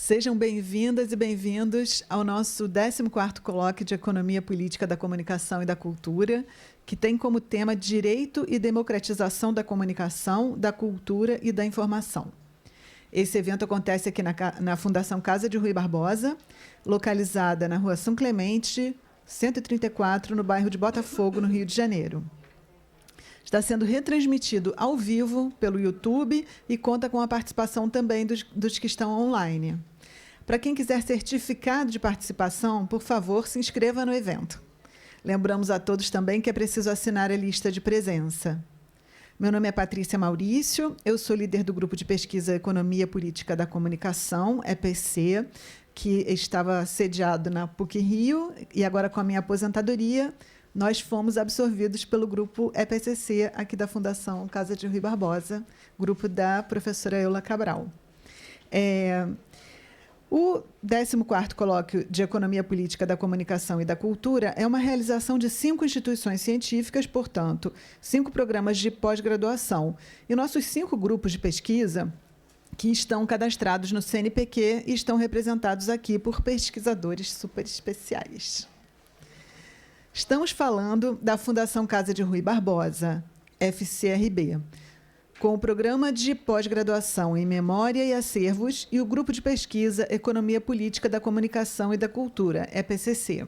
Sejam bem-vindas e bem-vindos ao nosso 14º Colóquio de Economia Política da Comunicação e da Cultura, que tem como tema Direito e Democratização da Comunicação, da Cultura e da Informação. Esse evento acontece aqui na Fundação Casa de Rui Barbosa, localizada na Rua São Clemente, 134, no bairro de Botafogo, no Rio de Janeiro. Está sendo retransmitido ao vivo pelo YouTube e conta com a participação também dos que estão online. Para quem quiser certificado de participação, por favor, se inscreva no evento. Lembramos a todos também que é preciso assinar a lista de presença. Meu nome é Patrícia Maurício, eu sou líder do Grupo de Pesquisa Economia Política da Comunicação, EPC, que estava sediado na PUC-Rio, e agora, com a minha aposentadoria, nós fomos absorvidos pelo grupo EPCC, aqui da Fundação Casa de Rui Barbosa, grupo da professora Eula Cabral. O 14º Colóquio de Economia Política da Comunicação e da Cultura é uma realização de 5 instituições científicas, portanto, 5 programas de pós-graduação. E nossos 5 grupos de pesquisa, que estão cadastrados no CNPq e estão representados aqui por pesquisadores super especiais. Estamos falando da Fundação Casa de Rui Barbosa, FCRB, com o Programa de Pós-Graduação em Memória e Acervos e o Grupo de Pesquisa Economia Política da Comunicação e da Cultura, EPCC.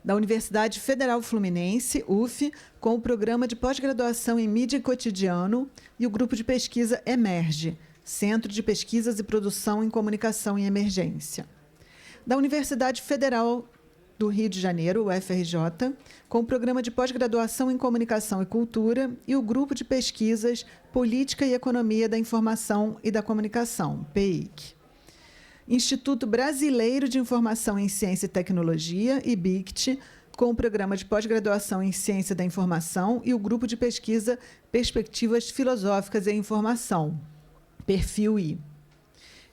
Da Universidade Federal Fluminense, UF, com o Programa de Pós-Graduação em Mídia e Cotidiano e o Grupo de Pesquisa EMERGE, Centro de Pesquisas e Produção em Comunicação e Emergência. Da Universidade Federal do Rio de Janeiro, o UFRJ, com o Programa de Pós-Graduação em Comunicação e Cultura e o Grupo de Pesquisas Política e Economia da Informação e da Comunicação, PEIC. Instituto Brasileiro de Informação em Ciência e Tecnologia, IBICT, com o Programa de Pós-Graduação em Ciência da Informação e o Grupo de Pesquisa Perspectivas Filosóficas e Informação, Perfil-I.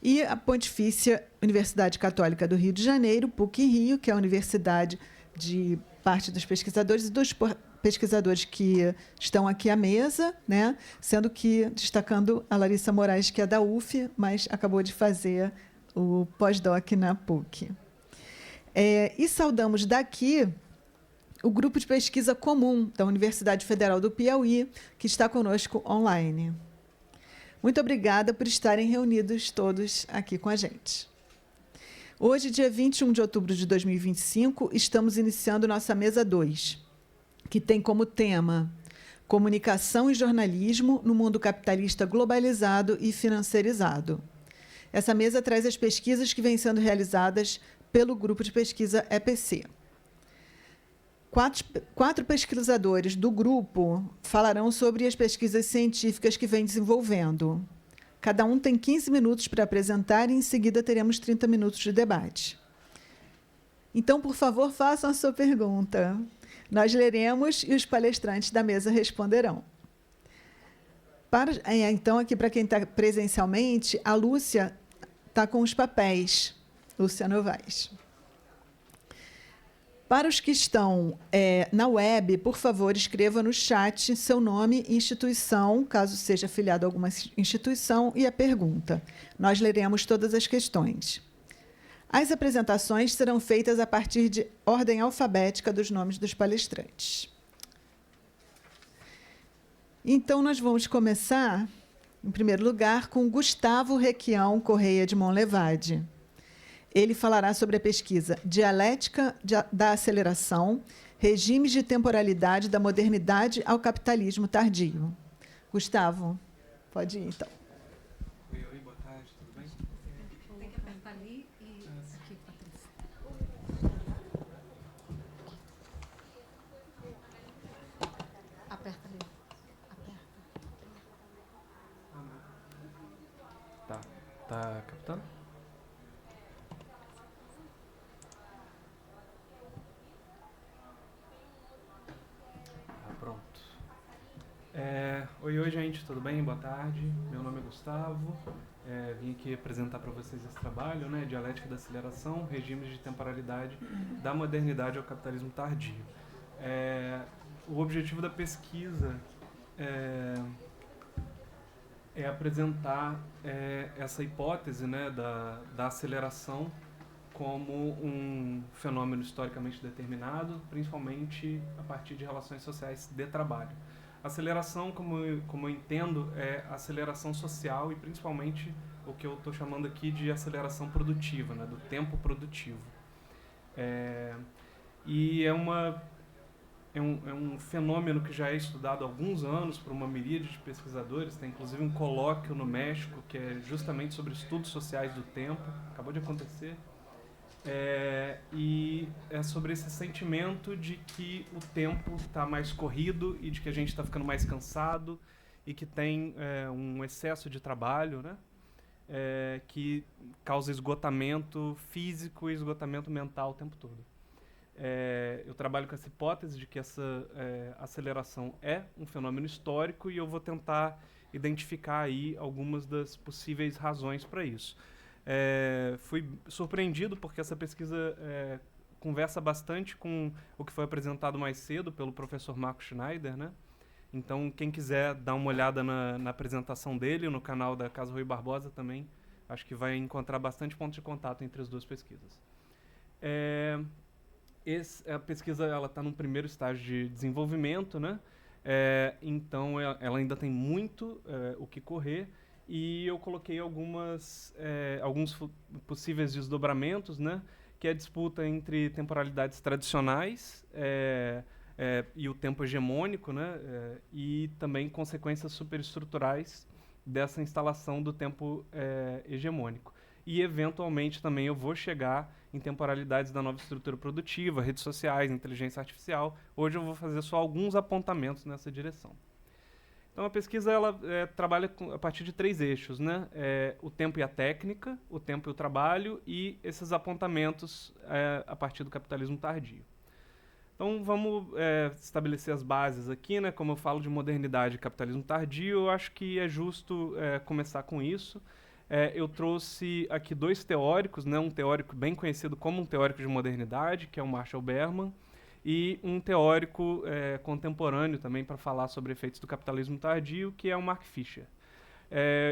E a Pontifícia Universidade Católica do Rio de Janeiro, PUC-Rio, que é a universidade de parte dos pesquisadores e dos pesquisadores que estão aqui à mesa, né? Sendo que, destacando a Larissa Moraes, que é da UF, mas acabou de fazer o pós-doc na PUC. E saudamos daqui o grupo de pesquisa comum da Universidade Federal do Piauí, que está conosco online. Muito obrigada por estarem reunidos todos aqui com a gente. Hoje, dia 21 de outubro de 2025, estamos iniciando nossa mesa 2, que tem como tema Comunicação e Jornalismo no Mundo Capitalista Globalizado e Financiarizado. Essa mesa traz as pesquisas que vêm sendo realizadas pelo grupo de pesquisa EPC. 4 pesquisadores do grupo falarão sobre as pesquisas científicas que vem desenvolvendo. Cada um tem 15 minutos para apresentar e, em seguida, teremos 30 minutos de debate. Então, por favor, façam a sua pergunta. Nós leremos e os palestrantes da mesa responderão. Então, aqui, para quem está presencialmente, a Lúcia está com os papéis. Lúcia Novaes. Para os que estão na web, por favor, escreva no chat seu nome e instituição, caso seja afiliado a alguma instituição, e a pergunta. Nós leremos todas as questões. As apresentações serão feitas a partir de ordem alfabética dos nomes dos palestrantes. Então, nós vamos começar, em primeiro lugar, com Gustavo Requião Correia de Monlevade. Ele falará sobre a pesquisa Dialética da Aceleração, Regimes de Temporalidade da Modernidade ao Capitalismo Tardio. Gustavo, pode ir, então. Oi, boa tarde, tudo bem? Tem que apertar ali e aqui, Patrícia. Aperta ali. Aperta. Tá captando? Pronto. Oi, gente, tudo bem? Boa tarde. Meu nome é Gustavo. Vim aqui apresentar para vocês esse trabalho, né? Dialética da Aceleração, Regimes de Temporalidade da Modernidade ao Capitalismo Tardio. O objetivo da pesquisa é apresentar essa hipótese, né, da aceleração como um fenômeno historicamente determinado, principalmente a partir de relações sociais de trabalho. Aceleração, como eu entendo, é aceleração social e principalmente o que eu estou chamando aqui de aceleração produtiva, né, do tempo produtivo. E é um fenômeno que já é estudado há alguns anos por uma miríade de pesquisadores. Tem inclusive um colóquio no México que é justamente sobre estudos sociais do tempo, acabou de acontecer. E é sobre esse sentimento de que o tempo está mais corrido e de que a gente está ficando mais cansado e que tem um excesso de trabalho, né? Que causa esgotamento físico e esgotamento mental o tempo todo. Eu trabalho com essa hipótese de que essa aceleração é um fenômeno histórico e eu vou tentar identificar aí algumas das possíveis razões para isso. Fui surpreendido porque essa pesquisa conversa bastante com o que foi apresentado mais cedo pelo professor Marco Schneider, né? Então, quem quiser dar uma olhada na apresentação dele, no canal da Casa Rui Barbosa também, acho que vai encontrar bastante pontos de contato entre as duas pesquisas. A pesquisa está num primeiro estágio de desenvolvimento, né? Então, ela ainda tem muito o que correr. E eu coloquei alguns possíveis desdobramentos, né? Que é a disputa entre temporalidades tradicionais e o tempo hegemônico, né? E também consequências superestruturais dessa instalação do tempo hegemônico. E, eventualmente, também eu vou chegar em temporalidades da nova estrutura produtiva, redes sociais, inteligência artificial. Hoje eu vou fazer só alguns apontamentos nessa direção. Então, a pesquisa trabalha a partir de 3 eixos, né? O tempo e a técnica, o tempo e o trabalho e esses apontamentos a partir do capitalismo tardio. Então, vamos estabelecer as bases aqui, né? Como eu falo de modernidade e capitalismo tardio, eu acho que é justo começar com isso. Eu trouxe aqui 2 teóricos, né? Um teórico bem conhecido como um teórico de modernidade, que é o Marshall Berman, e um teórico contemporâneo também para falar sobre efeitos do capitalismo tardio, que é o Mark Fisher.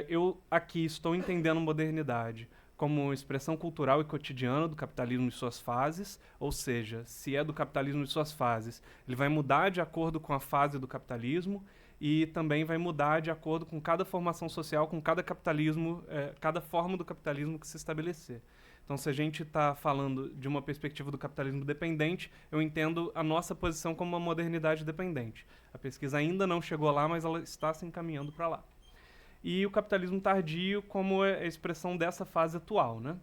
Eu aqui estou entendendo modernidade como expressão cultural e cotidiana do capitalismo e suas fases, ou seja, se é do capitalismo e suas fases, ele vai mudar de acordo com a fase do capitalismo e também vai mudar de acordo com cada formação social, com cada capitalismo, cada forma do capitalismo que se estabelecer. Então, se a gente está falando de uma perspectiva do capitalismo dependente, eu entendo a nossa posição como uma modernidade dependente. A pesquisa ainda não chegou lá, mas ela está se encaminhando para lá. E o capitalismo tardio como a expressão dessa fase atual, né?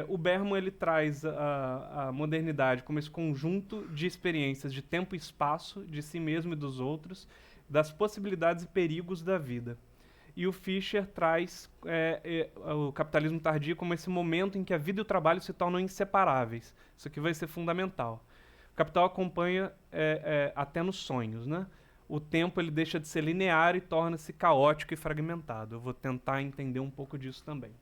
O Berman ele traz a modernidade como esse conjunto de experiências de tempo e espaço, de si mesmo e dos outros, das possibilidades e perigos da vida. E o Fisher traz o capitalismo tardio como esse momento em que a vida e o trabalho se tornam inseparáveis. Isso aqui vai ser fundamental. O capital acompanha até nos sonhos, né? O tempo ele deixa de ser linear e torna-se caótico e fragmentado. Eu vou tentar entender um pouco disso também.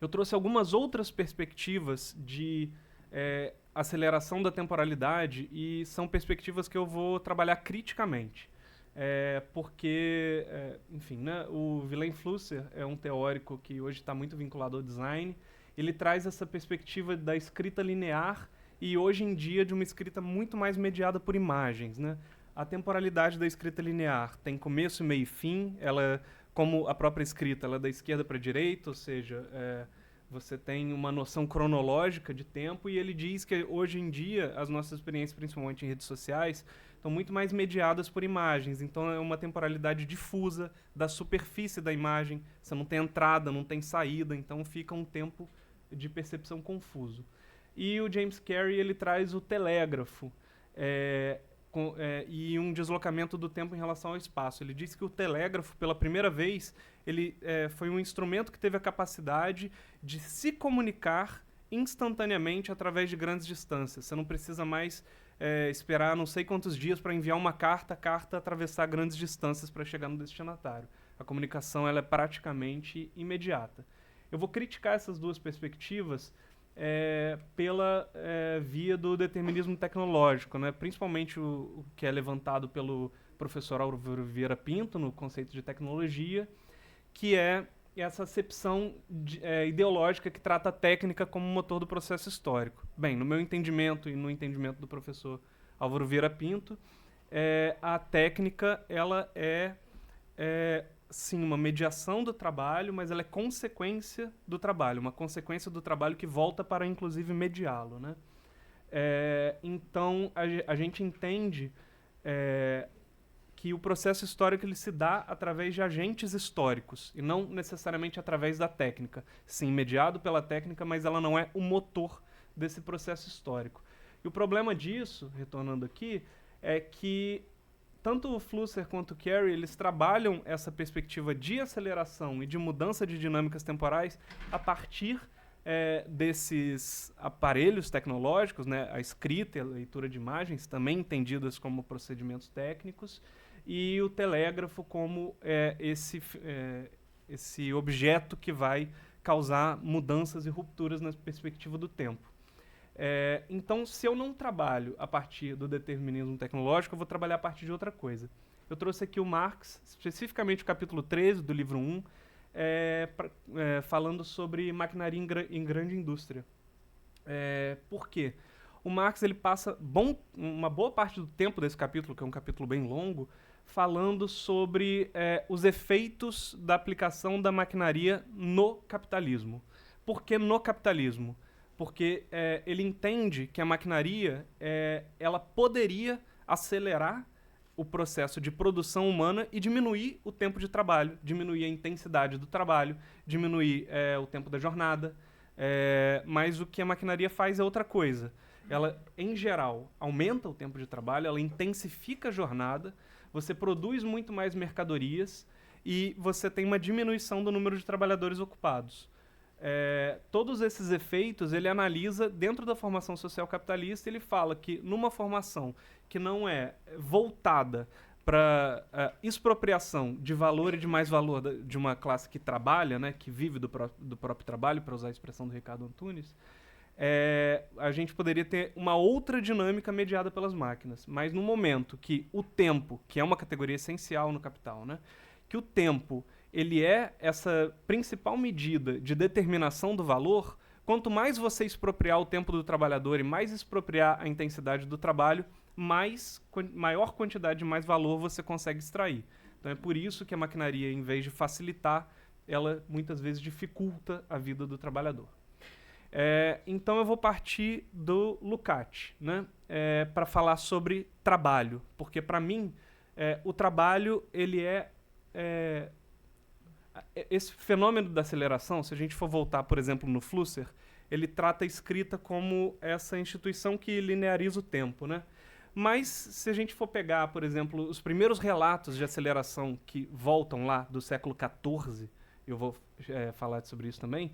Eu trouxe algumas outras perspectivas de aceleração da temporalidade e são perspectivas que eu vou trabalhar criticamente. Porque, enfim, né, o Wilhelm Flusser é um teórico que hoje está muito vinculado ao design. Ele traz essa perspectiva da escrita linear e, hoje em dia, de uma escrita muito mais mediada por imagens, né? A temporalidade da escrita linear tem começo, meio e fim. Ela, como a própria escrita, ela é da esquerda para a direita, ou seja, você tem uma noção cronológica de tempo, e ele diz que, hoje em dia, as nossas experiências, principalmente em redes sociais, estão muito mais mediadas por imagens. Então, é uma temporalidade difusa da superfície da imagem. Você não tem entrada, não tem saída, então fica um tempo de percepção confuso. E o James Carey ele traz o telégrafo e um deslocamento do tempo em relação ao espaço. Ele diz que o telégrafo, pela primeira vez, ele foi um instrumento que teve a capacidade de se comunicar instantaneamente através de grandes distâncias. Você não precisa mais esperar não sei quantos dias para enviar uma carta, a carta atravessar grandes distâncias para chegar no destinatário. A comunicação ela é praticamente imediata. Eu vou criticar essas duas perspectivas pela via do determinismo tecnológico, né? Principalmente o que é levantado pelo professor Álvaro Vieira Pinto, no conceito de tecnologia, que é essa acepção ideológica que trata a técnica como motor do processo histórico. Bem, no meu entendimento e no entendimento do professor Álvaro Vieira Pinto, a técnica ela é sim, uma mediação do trabalho, mas ela é consequência do trabalho, uma consequência do trabalho que volta para, inclusive, mediá-lo, né? Então, a gente entende que o processo histórico ele se dá através de agentes históricos, e não necessariamente através da técnica. Sim, mediado pela técnica, mas ela não é o motor desse processo histórico. E o problema disso, retornando aqui, é que tanto o Flusser quanto o Carey, eles trabalham essa perspectiva de aceleração e de mudança de dinâmicas temporais a partir desses aparelhos tecnológicos, né, a escrita e a leitura de imagens, também entendidas como procedimentos técnicos, e o telégrafo como esse objeto que vai causar mudanças e rupturas na perspectiva do tempo. Então, se eu não trabalho a partir do determinismo tecnológico, eu vou trabalhar a partir de outra coisa. Eu trouxe aqui o Marx, especificamente o capítulo 13 do livro 1, falando sobre maquinaria em grande indústria. Por quê? O Marx ele passa uma boa parte do tempo desse capítulo, que é um capítulo bem longo, falando sobre os efeitos da aplicação da maquinaria no capitalismo. Por que no capitalismo? Porque ele entende que a maquinaria ela poderia acelerar o processo de produção humana e diminuir o tempo de trabalho, diminuir a intensidade do trabalho, diminuir o tempo da jornada. Mas o que a maquinaria faz é outra coisa. Ela, em geral, aumenta o tempo de trabalho, ela intensifica a jornada, você produz muito mais mercadorias e você tem uma diminuição do número de trabalhadores ocupados. Todos esses efeitos ele analisa dentro da formação social capitalista. Ele fala que numa formação que não é voltada para expropriação de valor e de mais valor de uma classe que trabalha, né, que vive do próprio trabalho, para usar a expressão do Ricardo Antunes, a gente poderia ter uma outra dinâmica mediada pelas máquinas. Mas no momento que o tempo, que é uma categoria essencial no capital, né, que o tempo ele é essa principal medida de determinação do valor, quanto mais você expropriar o tempo do trabalhador e mais expropriar a intensidade do trabalho, maior quantidade de mais valor você consegue extrair. Então é por isso que a maquinaria, em vez de facilitar, ela muitas vezes dificulta a vida do trabalhador. Então eu vou partir do Lukács, né, para falar sobre trabalho, porque para mim o trabalho ele esse fenômeno da aceleração, se a gente for voltar, por exemplo, no Flusser, ele trata a escrita como essa instituição que lineariza o tempo, né? Mas, se a gente for pegar, por exemplo, os primeiros relatos de aceleração que voltam lá do século XIV, eu vou falar sobre isso também,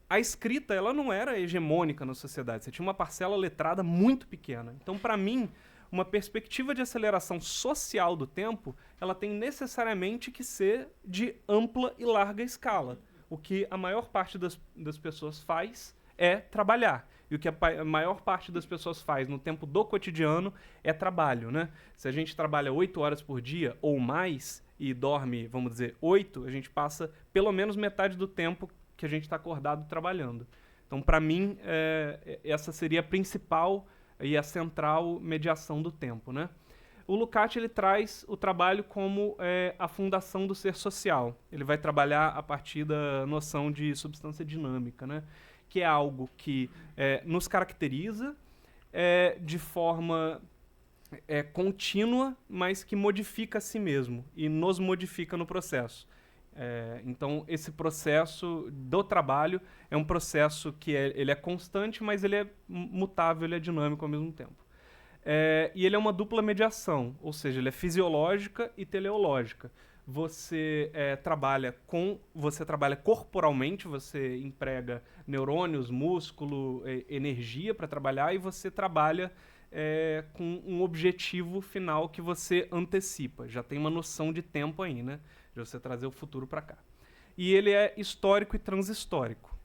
a escrita ela não era hegemônica na sociedade, você tinha uma parcela letrada muito pequena. Então, para mim, uma perspectiva de aceleração social do tempo, ela tem necessariamente que ser de ampla e larga escala. O que a maior parte das pessoas faz é trabalhar. E o que a maior parte das pessoas faz no tempo do cotidiano é trabalho, né? Se a gente trabalha 8 horas por dia ou mais e dorme, vamos dizer, 8, a gente passa pelo menos metade do tempo que a gente está acordado trabalhando. Então, para mim, essa seria a principal e a central mediação do tempo, né? O Lukács ele traz o trabalho como a fundação do ser social. Ele vai trabalhar a partir da noção de substância dinâmica, né? Que é algo que nos caracteriza de forma contínua, mas que modifica a si mesmo e nos modifica no processo. Então, esse processo do trabalho é um processo que ele é constante, mas ele é mutável, ele é dinâmico ao mesmo tempo. E ele é uma dupla mediação, ou seja, ele é fisiológica e teleológica. Você trabalha corporalmente, você emprega neurônios, músculo, energia para trabalhar, e você trabalha com um objetivo final que você antecipa. Já tem uma noção de tempo aí, né? De você trazer o futuro para cá. E ele é histórico e transhistórico.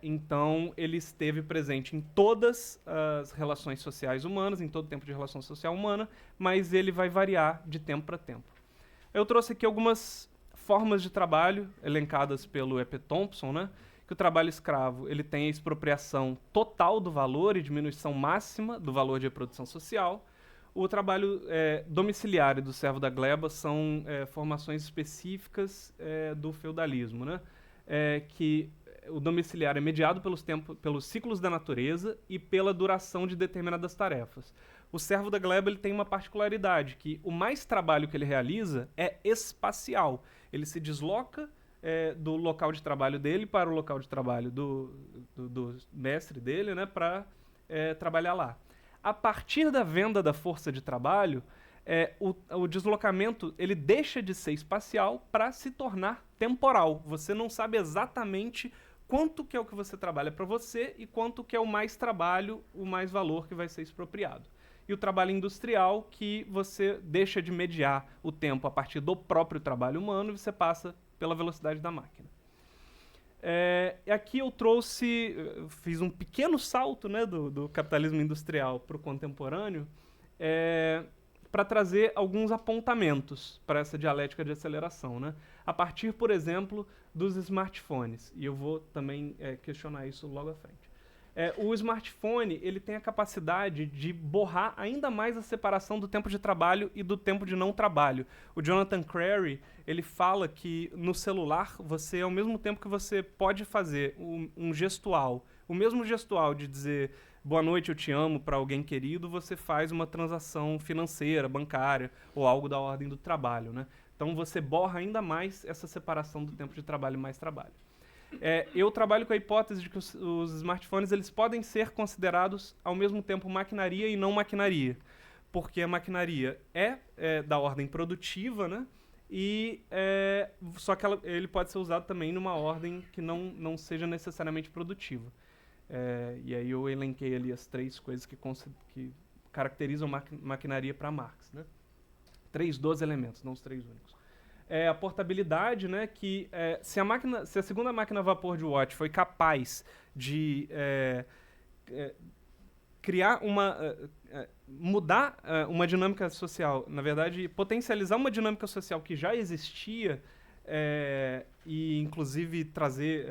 Então, ele esteve presente em todas as relações sociais humanas, em todo o tempo de relação social humana, mas ele vai variar de tempo para tempo. Eu trouxe aqui algumas formas de trabalho elencadas pelo E.P. Thompson, né? Que o trabalho escravo ele tem a expropriação total do valor e diminuição máxima do valor de reprodução social. O trabalho domiciliar e do servo da gleba são formações específicas do feudalismo, né? Que o domiciliar é mediado pelos ciclos da natureza e pela duração de determinadas tarefas. O servo da gleba ele tem uma particularidade, que o mais trabalho que ele realiza é espacial. Ele se desloca do local de trabalho dele para o local de trabalho do mestre dele, né, para trabalhar lá. A partir da venda da força de trabalho, o deslocamento ele deixa de ser espacial para se tornar temporal. Você não sabe exatamente quanto que é o que você trabalha para você e quanto que é o mais trabalho, o mais valor que vai ser expropriado. E o trabalho industrial, que você deixa de mediar o tempo a partir do próprio trabalho humano e você passa pela velocidade da máquina. Aqui eu fiz um pequeno salto, né, do capitalismo industrial para o contemporâneo, para trazer alguns apontamentos para essa dialética de aceleração, né? A partir, por exemplo, dos smartphones. E eu vou também questionar isso logo à frente. O smartphone ele tem a capacidade de borrar ainda mais a separação do tempo de trabalho e do tempo de não trabalho. O Jonathan Crary ele fala que no celular você, ao mesmo tempo que você pode fazer um gestual, o mesmo gestual de dizer boa noite, eu te amo para alguém querido, você faz uma transação financeira, bancária ou algo da ordem do trabalho, né? Então você borra ainda mais essa separação do tempo de trabalho e mais trabalho. Eu trabalho com a hipótese de que os smartphones eles podem ser considerados ao mesmo tempo maquinaria e não maquinaria, porque a maquinaria é da ordem produtiva, né? E só que ele pode ser usado também numa ordem que não seja necessariamente produtiva. E aí eu elenquei ali as 3 coisas que caracterizam maquinaria para Marx, né? 3 dos elementos, não os 3 únicos. A portabilidade, né, que se a segunda máquina a vapor de Watt foi capaz de criar mudar uma dinâmica social, na verdade, potencializar uma dinâmica social que já existia e, inclusive, trazer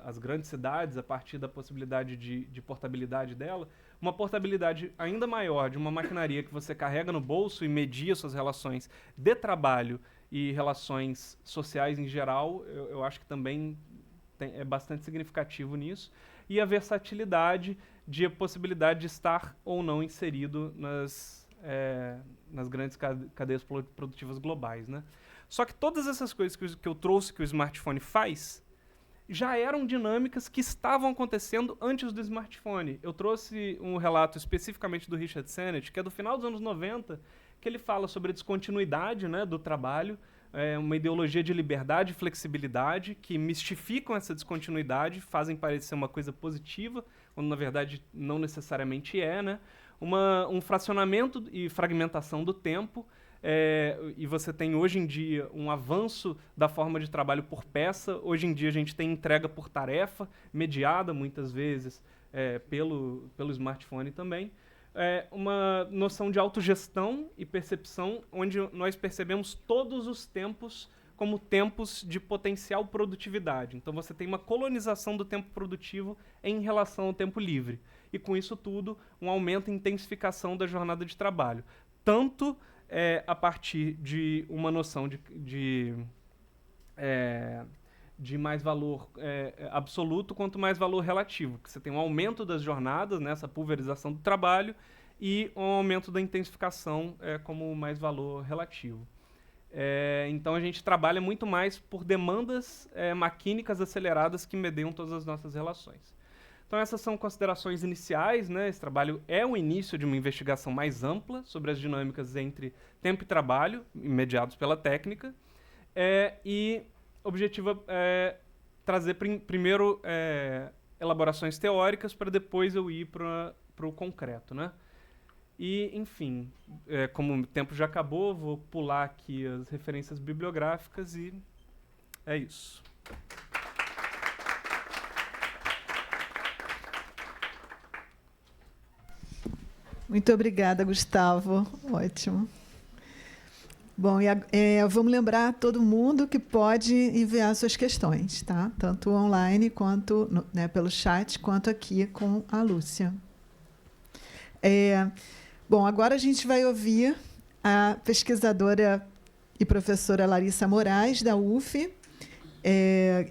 as grandes cidades a partir da possibilidade de portabilidade dela, uma portabilidade ainda maior de uma maquinaria que você carrega no bolso e media suas relações de trabalho e relações sociais em geral, eu acho que também é bastante significativo nisso. E a versatilidade de a possibilidade de estar ou não inserido nas grandes cadeias produtivas globais, né? Só que todas essas coisas que eu trouxe que o smartphone faz já eram dinâmicas que estavam acontecendo antes do smartphone. Eu trouxe um relato especificamente do Richard Sennett, que é do final dos anos 90, que ele fala sobre a descontinuidade, né, do trabalho, uma ideologia de liberdade e flexibilidade que mistificam essa descontinuidade, fazem parecer uma coisa positiva, quando na verdade não necessariamente né? Um fracionamento e fragmentação do tempo, e você tem hoje em dia um avanço da forma de trabalho por peça. Hoje em dia a gente tem entrega por tarefa, mediada muitas vezes pelo smartphone também. Uma noção de autogestão e percepção, onde nós percebemos todos os tempos como tempos de potencial produtividade. Então você tem uma colonização do tempo produtivo em relação ao tempo livre. E com isso tudo, um aumento e intensificação da jornada de trabalho. Tanto a partir de uma noção de mais valor absoluto quanto mais valor relativo. Porque você tem um aumento das jornadas, né, essa pulverização do trabalho, e um aumento da intensificação como mais valor relativo. Então a gente trabalha muito mais por demandas maquínicas aceleradas que mediam todas as nossas relações. Então essas são considerações iniciais, né? Esse trabalho é o início de uma investigação mais ampla sobre as dinâmicas entre tempo e trabalho, mediados pela técnica, e o objetivo é trazer primeiro elaborações teóricas para depois eu ir para o concreto, né? E, enfim, como o tempo já acabou, vou pular aqui as referências bibliográficas e é isso. Muito obrigada, Gustavo. Ótimo. Bom, vamos lembrar a todo mundo que pode enviar suas questões, tá? Tanto online, quanto pelo chat, quanto aqui com a Lúcia. Bom, agora a gente vai ouvir a pesquisadora e professora Larissa Moraes, da UF,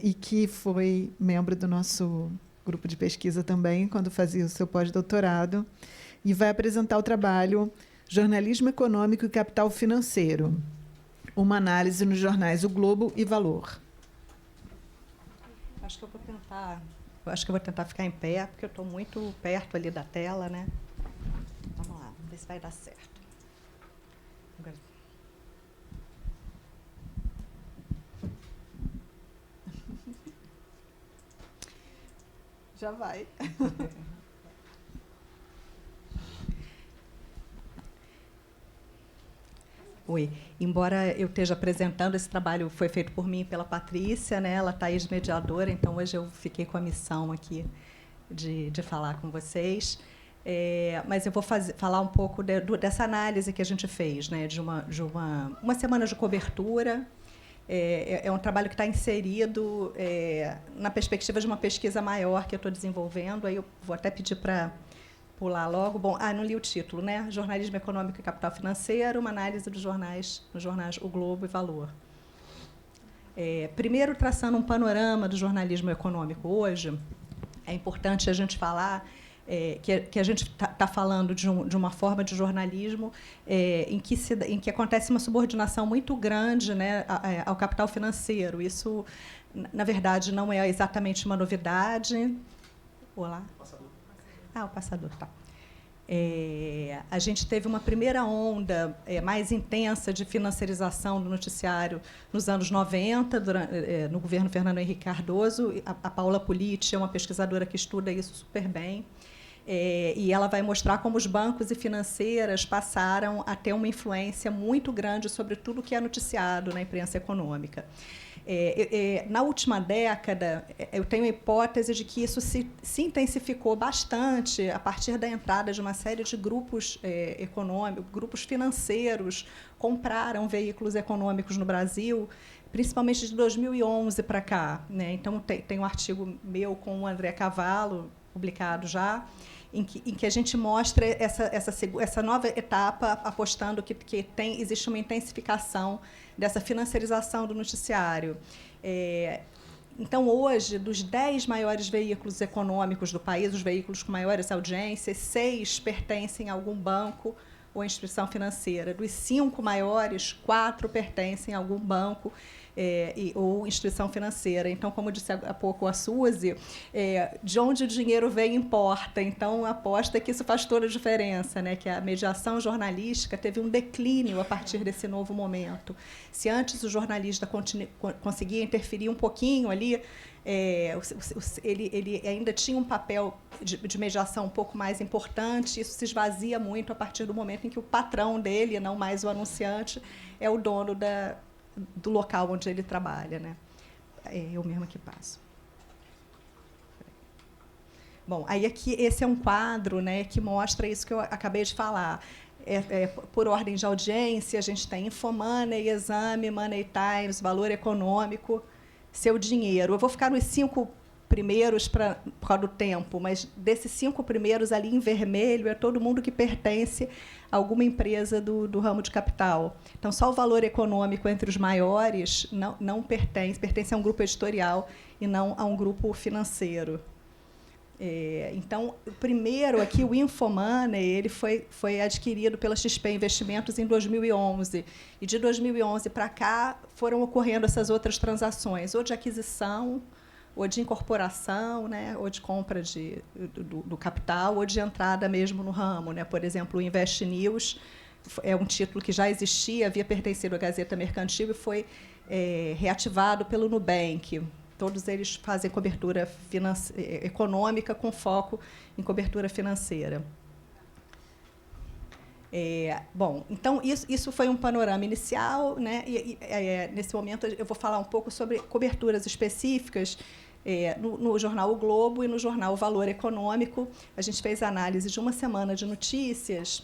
e que foi membro do nosso grupo de pesquisa também, quando fazia o seu pós-doutorado, e vai apresentar o trabalho Jornalismo Econômico e Capital Financeiro, uma análise nos jornais O Globo e Valor. Acho que eu vou tentar ficar em pé, porque eu estou muito perto ali da tela, né? Vamos lá, vamos ver se vai dar certo. Já vai. Oi. Embora eu esteja apresentando, esse trabalho foi feito por mim e pela Patrícia, né? Ela está ex-mediadora, então hoje eu fiquei com a missão aqui de falar com vocês. Mas eu vou falar um pouco dessa análise que a gente fez, né? De uma semana de cobertura. É um trabalho que está inserido na perspectiva de uma pesquisa maior que eu estou desenvolvendo. Aí eu vou até pedir para pular logo. Bom, não li o título, né? Jornalismo Econômico e Capital Financeiro, uma análise dos jornais O Globo e Valor. Primeiro, traçando um panorama do jornalismo econômico hoje, é importante a gente falar que a gente está falando de uma forma de jornalismo em que acontece uma subordinação muito grande, né, ao capital financeiro. Isso, na verdade, não é exatamente uma novidade. Olá. O passador, tá. A gente teve uma primeira onda mais intensa de financiarização do noticiário nos anos 90, no governo Fernando Henrique Cardoso. A Paula Politi é uma pesquisadora que estuda isso super bem. E ela vai mostrar como os bancos e financeiras passaram a ter uma influência muito grande sobre tudo que é noticiado na imprensa econômica. Na última década, eu tenho a hipótese de que isso se intensificou bastante a partir da entrada de uma série de grupos econômicos, grupos financeiros, compraram veículos econômicos no Brasil, principalmente de 2011 para cá, né? Então, tem um artigo meu com o André Cavallo, publicado já, em que a gente mostra essa nova etapa, apostando que existe uma intensificação dessa financiarização do noticiário. Então, hoje, dos 10 maiores veículos econômicos do país, os veículos com maiores audiências, 6 pertencem a algum banco ou instituição financeira. Dos 5 maiores, 4 pertencem a algum banco ou instituição financeira. Então, como disse há pouco a Suzy, de onde o dinheiro vem importa. Então, aposta que isso faz toda a diferença, né? Que a mediação jornalística teve um declínio a partir desse novo momento. Se antes o jornalista conseguia interferir um pouquinho ali, ele ainda tinha um papel de mediação um pouco mais importante. Isso se esvazia muito a partir do momento em que o patrão dele, não mais o anunciante, é o dono do local onde ele trabalha, né? Eu mesma que passo. Bom, aí aqui esse é um quadro, né, que mostra isso que eu acabei de falar. Por ordem de audiência, a gente tem Infomoney, Exame, Money Times, Valor Econômico, Seu Dinheiro. Eu vou ficar nos 5 primeiros por causa do tempo, mas desses 5 primeiros, ali em vermelho, é todo mundo que pertence a alguma empresa do ramo de capital. Então, só o Valor Econômico entre os maiores não pertence a um grupo editorial e não a um grupo financeiro. Então, o primeiro aqui, o Infomoney, ele foi adquirido pela XP Investimentos em 2011. E, de 2011 para cá, foram ocorrendo essas outras transações, ou de aquisição, ou de incorporação, né, ou de compra do capital, ou de entrada mesmo no ramo, né? Por exemplo, o Invest News é um título que já existia, havia pertencido à Gazeta Mercantil e foi reativado pelo Nubank. Todos eles fazem cobertura econômica com foco em cobertura financeira. Bom, então, isso foi um panorama inicial, né? Nesse momento, eu vou falar um pouco sobre coberturas específicas no jornal O Globo e no jornal O Valor Econômico. A gente fez análise de uma semana de notícias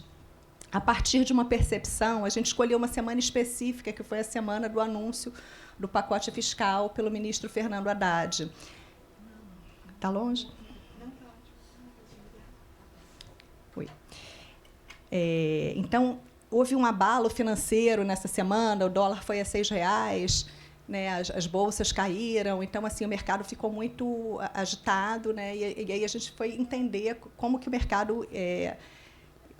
a partir de uma percepção. A gente escolheu uma semana específica, que foi a semana do anúncio do pacote fiscal pelo ministro Fernando Haddad. Está longe? Foi. Então, houve um abalo financeiro nessa semana, o dólar foi a R$6, né, as bolsas caíram, então assim, o mercado ficou muito agitado, né, e aí a gente foi entender como que o mercado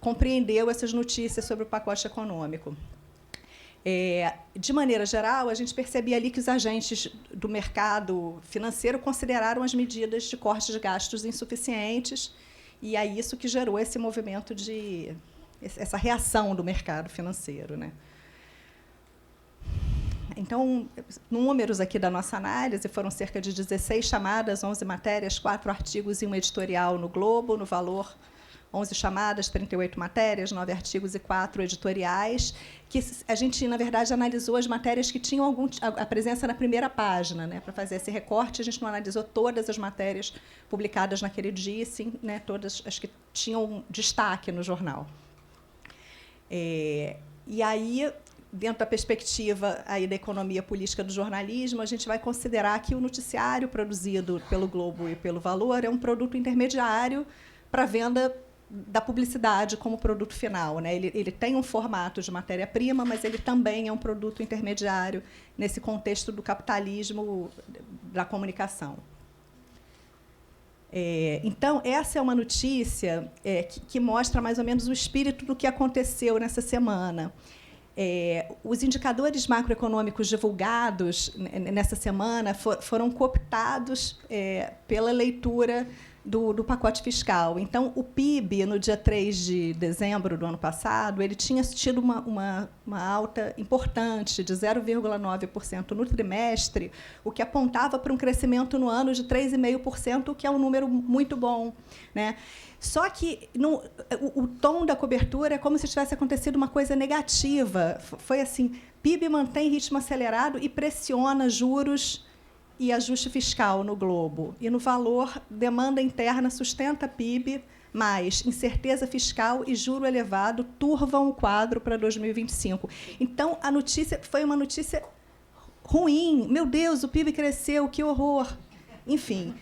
compreendeu essas notícias sobre o pacote econômico. De maneira geral, a gente percebia ali que os agentes do mercado financeiro consideraram as medidas de corte de gastos insuficientes, e é isso que gerou esse movimento essa reação do mercado financeiro, né? Então, números aqui da nossa análise foram cerca de 16 chamadas, 11 matérias, 4 artigos e um editorial no Globo, no Valor, 11 chamadas, 38 matérias, 9 artigos e 4 editoriais, que a gente, na verdade, analisou as matérias que tinham a presença na primeira página, né? Para fazer esse recorte, a gente não analisou todas as matérias publicadas naquele dia, sim, né? Todas as que tinham destaque no jornal. E aí, dentro da perspectiva aí da economia política do jornalismo, a gente vai considerar que o noticiário produzido pelo Globo e pelo Valor é um produto intermediário para a venda da publicidade como produto final, né? Ele tem um formato de matéria-prima, mas ele também é um produto intermediário nesse contexto do capitalismo da comunicação. Então, essa é uma notícia que mostra mais ou menos o espírito do que aconteceu nessa semana. Os indicadores macroeconômicos divulgados nessa semana foram cooptados pela leitura do pacote fiscal. Então, o PIB, no dia 3 de dezembro do ano passado, ele tinha tido uma alta importante de 0,9% no trimestre, o que apontava para um crescimento no ano de 3,5%, o que é um número muito bom, né? Só que o tom da cobertura é como se tivesse acontecido uma coisa negativa. Foi assim, PIB mantém ritmo acelerado e pressiona juros e ajuste fiscal no Globo. E no Valor, demanda interna sustenta PIB, mas incerteza fiscal e juro elevado turvam o quadro para 2025. Então, a notícia foi uma notícia ruim. Meu Deus, o PIB cresceu, que horror. Enfim,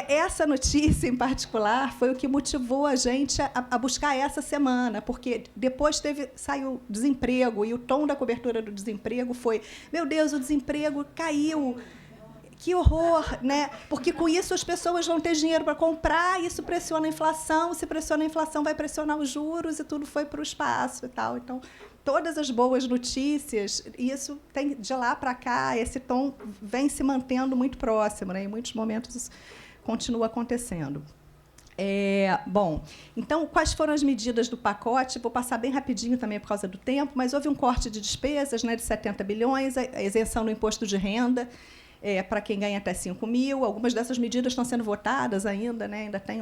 essa notícia, em particular, foi o que motivou a gente a buscar essa semana, porque depois saiu desemprego, e o tom da cobertura do desemprego foi: meu Deus, o desemprego caiu, que horror, né? Porque, com isso, as pessoas vão ter dinheiro para comprar, isso pressiona a inflação, se pressiona a inflação, vai pressionar os juros, e tudo foi para o espaço e tal. Então, todas as boas notícias, isso tem de lá para cá, esse tom vem se mantendo muito próximo, né? Em muitos momentos isso continua acontecendo. Bom, então, quais foram as medidas do pacote? Vou passar bem rapidinho também por causa do tempo, mas houve um corte de despesas, né, de 70 bilhões, a isenção do imposto de renda para quem ganha até 5 mil. Algumas dessas medidas estão sendo votadas ainda, né? Ainda tem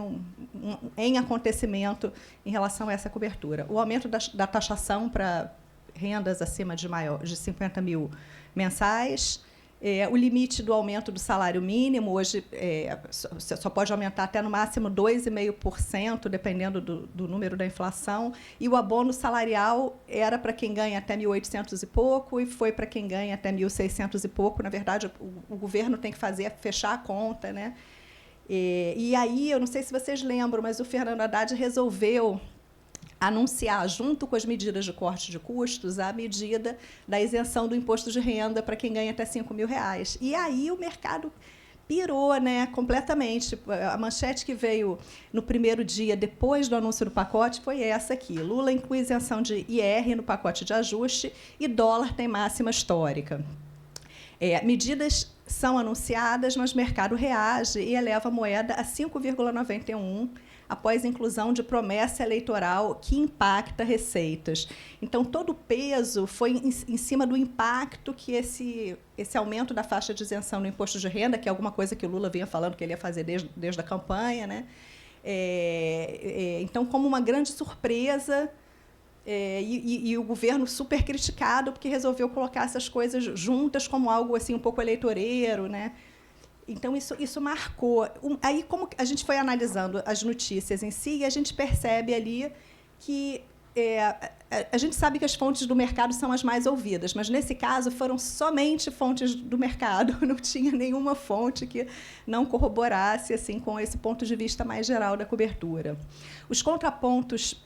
em acontecimento em relação a essa cobertura. O aumento da taxação para rendas acima de 50 mil mensais, o limite do aumento do salário mínimo, hoje só pode aumentar até, no máximo, 2,5%, dependendo do número da inflação, e o abono salarial era para quem ganha até 1.800 e pouco, e foi para quem ganha até 1.600 e pouco. Na verdade, o governo tem que fechar a conta, né? E aí, eu não sei se vocês lembram, mas o Fernando Haddad resolveu anunciar, junto com as medidas de corte de custos, a medida da isenção do imposto de renda para quem ganha até 5 mil reais. E aí o mercado pirou, né, completamente. A manchete que veio no primeiro dia, depois do anúncio do pacote, foi essa aqui: Lula inclui isenção de IR no pacote de ajuste e dólar tem máxima histórica. Medidas são anunciadas, mas o mercado reage e eleva a moeda a 5,91, após a inclusão de promessa eleitoral que impacta receitas. Então, todo o peso foi em cima do impacto que esse aumento da faixa de isenção no imposto de renda, que é alguma coisa que o Lula vinha falando que ele ia fazer desde a campanha, né? Então, como uma grande surpresa, e o governo super criticado, porque resolveu colocar essas coisas juntas como algo assim um pouco eleitoreiro, né? Então, isso marcou. Aí, como a gente foi analisando as notícias em si, a gente percebe ali que a gente sabe que as fontes do mercado são as mais ouvidas, mas, nesse caso, foram somente fontes do mercado. Não tinha nenhuma fonte que não corroborasse assim, com esse ponto de vista mais geral da cobertura. Os contrapontos,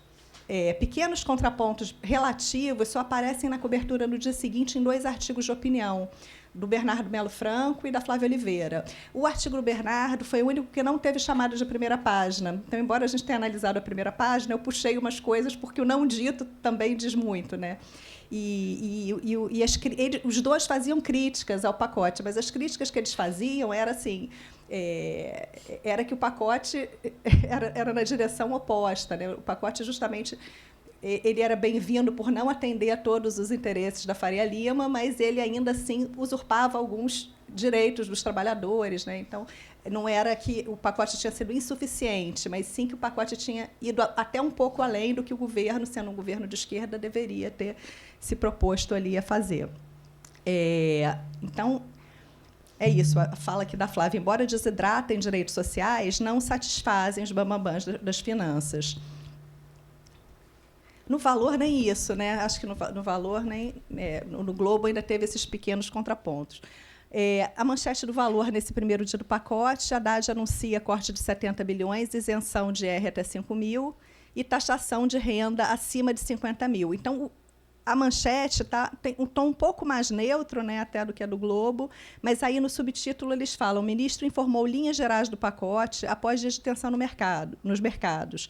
pequenos contrapontos relativos, só aparecem na cobertura no dia seguinte em 2 artigos de opinião, do Bernardo Melo Franco e da Flávia Oliveira. O artigo do Bernardo foi o único que não teve chamada de primeira página. Então, embora a gente tenha analisado a primeira página, eu puxei umas coisas, porque o não dito também diz muito, né? Os dois faziam críticas ao pacote, mas as críticas que eles faziam era assim, era que o pacote era na direção oposta, né? O pacote, justamente, ele era bem-vindo por não atender a todos os interesses da Faria Lima, mas ele, ainda assim, usurpava alguns direitos dos trabalhadores, né? Então, não era que o pacote tinha sido insuficiente, mas sim que o pacote tinha ido até um pouco além do que o governo, sendo um governo de esquerda, deveria ter se proposto ali a fazer. Então, é isso, a fala aqui da Flávia. Embora desidratem direitos sociais, não satisfazem os bambambãs das finanças. No Valor, nem isso, né? Acho que no Valor, nem no Globo, ainda teve esses pequenos contrapontos. A manchete do Valor, nesse primeiro dia do pacote: Haddad anuncia corte de 70 bilhões, isenção de IR até 5 mil e taxação de renda acima de 50 mil. Então, a manchete tem um tom um pouco mais neutro, né, até do que a do Globo, mas aí, no subtítulo, eles falam: o ministro informou linhas gerais do pacote após dias de tensão nos mercados.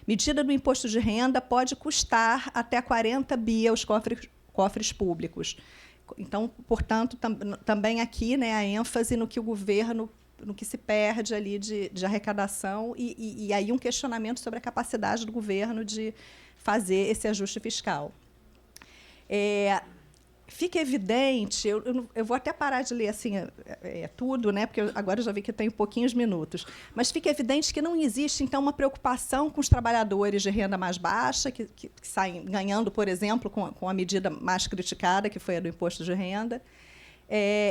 Medida do imposto de renda pode custar até 40 bi aos cofres públicos. Então, portanto, também aqui, né, a ênfase no que o governo, no que se perde ali de arrecadação, e aí um questionamento sobre a capacidade do governo de fazer esse ajuste fiscal. Fica evidente, eu vou até parar de ler assim, tudo, né, porque agora eu já vi que tenho pouquinhos minutos, mas fica evidente que não existe, então, uma preocupação com os trabalhadores de renda mais baixa, que saem ganhando, por exemplo, com a medida mais criticada, que foi a do imposto de renda,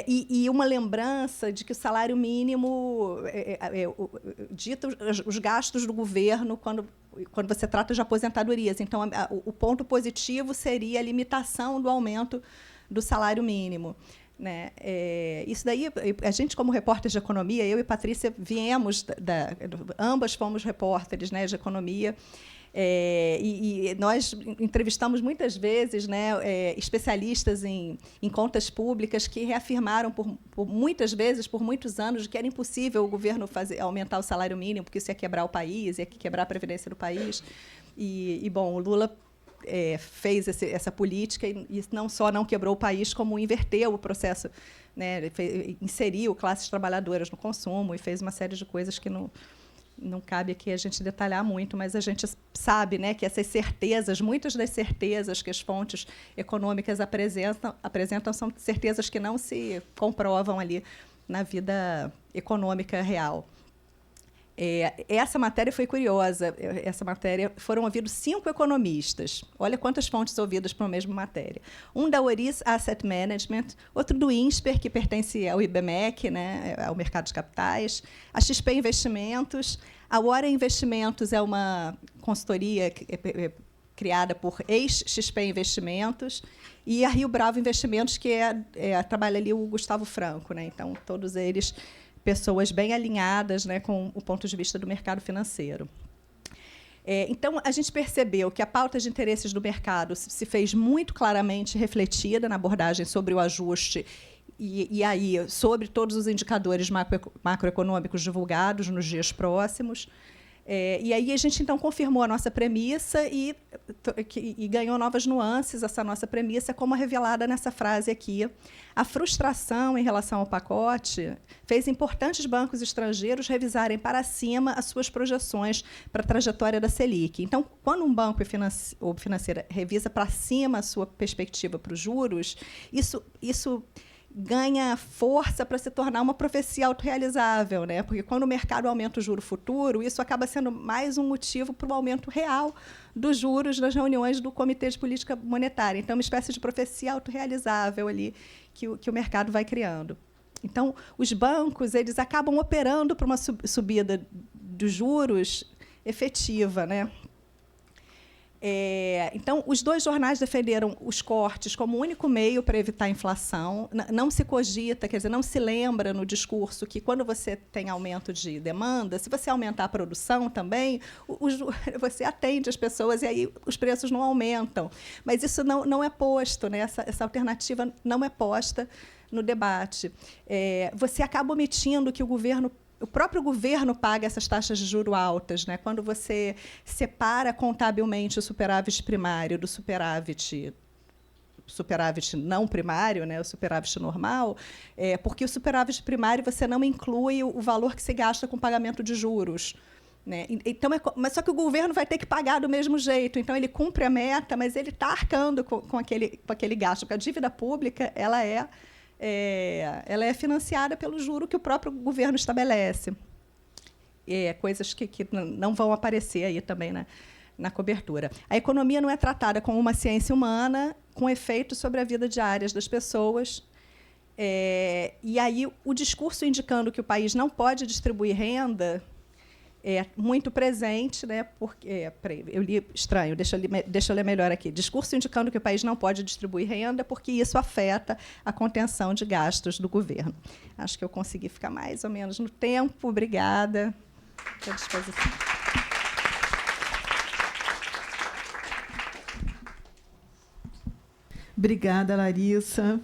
e uma lembrança de que o salário mínimo dita os gastos do governo quando você trata de aposentadorias. Então, o ponto positivo seria a limitação do aumento do salário mínimo, né? Isso daí, a gente, como repórteres de economia, eu e Patrícia viemos, ambas fomos repórteres, né, de economia, e nós entrevistamos muitas vezes, né, especialistas em contas públicas que reafirmaram muitas vezes, por muitos anos, que era impossível o governo aumentar o salário mínimo, porque isso ia quebrar o país, ia quebrar a previdência do país. Bom, o Lula fez essa política e não só não quebrou o país, como inverteu o processo, né, inseriu classes trabalhadoras no consumo e fez uma série de coisas que não cabe aqui a gente detalhar muito, mas a gente sabe, né, que essas certezas, muitas das certezas que as fontes econômicas apresentam são certezas que não se comprovam ali na vida econômica real. Essa matéria foi curiosa. Essa matéria, foram ouvidos 5 economistas. Olha quantas fontes ouvidas para a mesma matéria. Um da Oris Asset Management, outro do INSPER, que pertence ao IBMEC, né, ao mercado de capitais, a XP Investimentos. A Warren Investimentos é uma consultoria criada por ex-XP Investimentos, e a Rio Bravo Investimentos, que trabalha ali o Gustavo Franco, né? Então, todos eles pessoas bem alinhadas, né, com o ponto de vista do mercado financeiro. Então, a gente percebeu que a pauta de interesses do mercado se fez muito claramente refletida na abordagem sobre o ajuste e aí sobre todos os indicadores macroeconômicos divulgados nos dias próximos. E aí a gente, então, confirmou a nossa premissa e ganhou novas nuances, essa nossa premissa, como revelada nessa frase aqui. A frustração em relação ao pacote fez importantes bancos estrangeiros revisarem para cima as suas projeções para a trajetória da Selic. Então, quando um banco ou financeira revisa para cima a sua perspectiva para os juros, isso ganha força para se tornar uma profecia autorrealizável, né? Porque, quando o mercado aumenta o juro futuro, isso acaba sendo mais um motivo para o aumento real dos juros nas reuniões do Comitê de Política Monetária. Então, uma espécie de profecia autorrealizável ali que o mercado vai criando. Então, os bancos eles acabam operando para uma subida dos juros efetiva, né? Então, os dois jornais defenderam os cortes como o único meio para evitar a inflação. Não se cogita, quer dizer, não se lembra no discurso que, quando você tem aumento de demanda, se você aumentar a produção também, você atende as pessoas e aí os preços não aumentam. Mas isso não é posto, né? Essa alternativa não é posta no debate. Você acaba omitindo que o próprio governo paga essas taxas de juros altas, né? Quando você separa contabilmente o superávit primário do superávit não primário, né? O superávit normal, porque o superávit primário você não inclui o valor que se gasta com pagamento de juros, né? Então, mas só que o governo vai ter que pagar do mesmo jeito. Então, ele cumpre a meta, mas ele está arcando com aquele gasto, porque a dívida pública ela é financiada pelo juro que o próprio governo estabelece. Coisas que não vão aparecer aí também na cobertura. A economia não é tratada como uma ciência humana, com efeitos sobre a vida diária das pessoas. E aí o discurso indicando que o país não pode distribuir renda é muito presente, né? Porque eu li estranho, deixa eu ler melhor aqui. Discurso indicando que o país não pode distribuir renda porque isso afeta a contenção de gastos do governo. Acho que eu consegui ficar mais ou menos no tempo. Obrigada. Estou à disposição. Obrigada, Larissa.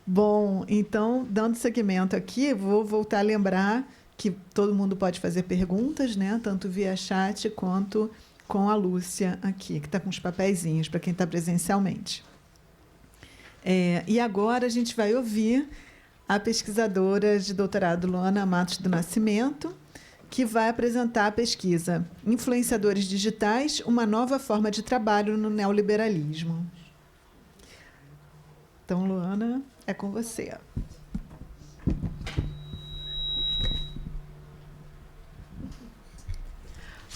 Bom, então, dando seguimento aqui, vou voltar a lembrar que todo mundo pode fazer perguntas, né? Tanto via chat quanto com a Lúcia aqui, que está com os papeizinhos, para quem está presencialmente. E agora a gente vai ouvir a pesquisadora de doutorado Luana Matos do Nascimento, que vai apresentar a pesquisa Influenciadores Digitais, uma nova forma de trabalho no neoliberalismo. Então, Luana, é com você.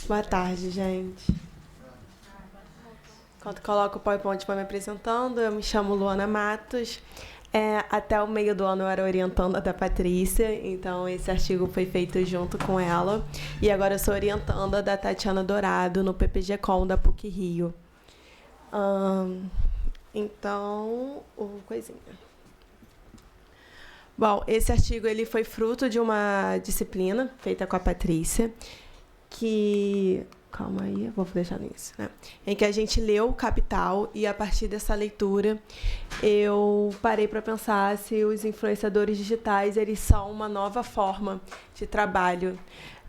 Boa tarde, gente. Enquanto coloco o PowerPoint para me apresentando, eu me chamo Luana Matos. Até o meio do ano eu era orientanda da Patrícia, então esse artigo foi feito junto com ela. E agora eu sou orientanda da Tatiana Dourado no PPG-Com da PUC-Rio. Coisinha. Bom, esse artigo ele foi fruto de uma disciplina feita com a Patrícia, calma aí, vou deixar nisso, né? Em que a gente leu Capital e, a partir dessa leitura, eu parei para pensar se os influenciadores digitais eles são uma nova forma de trabalho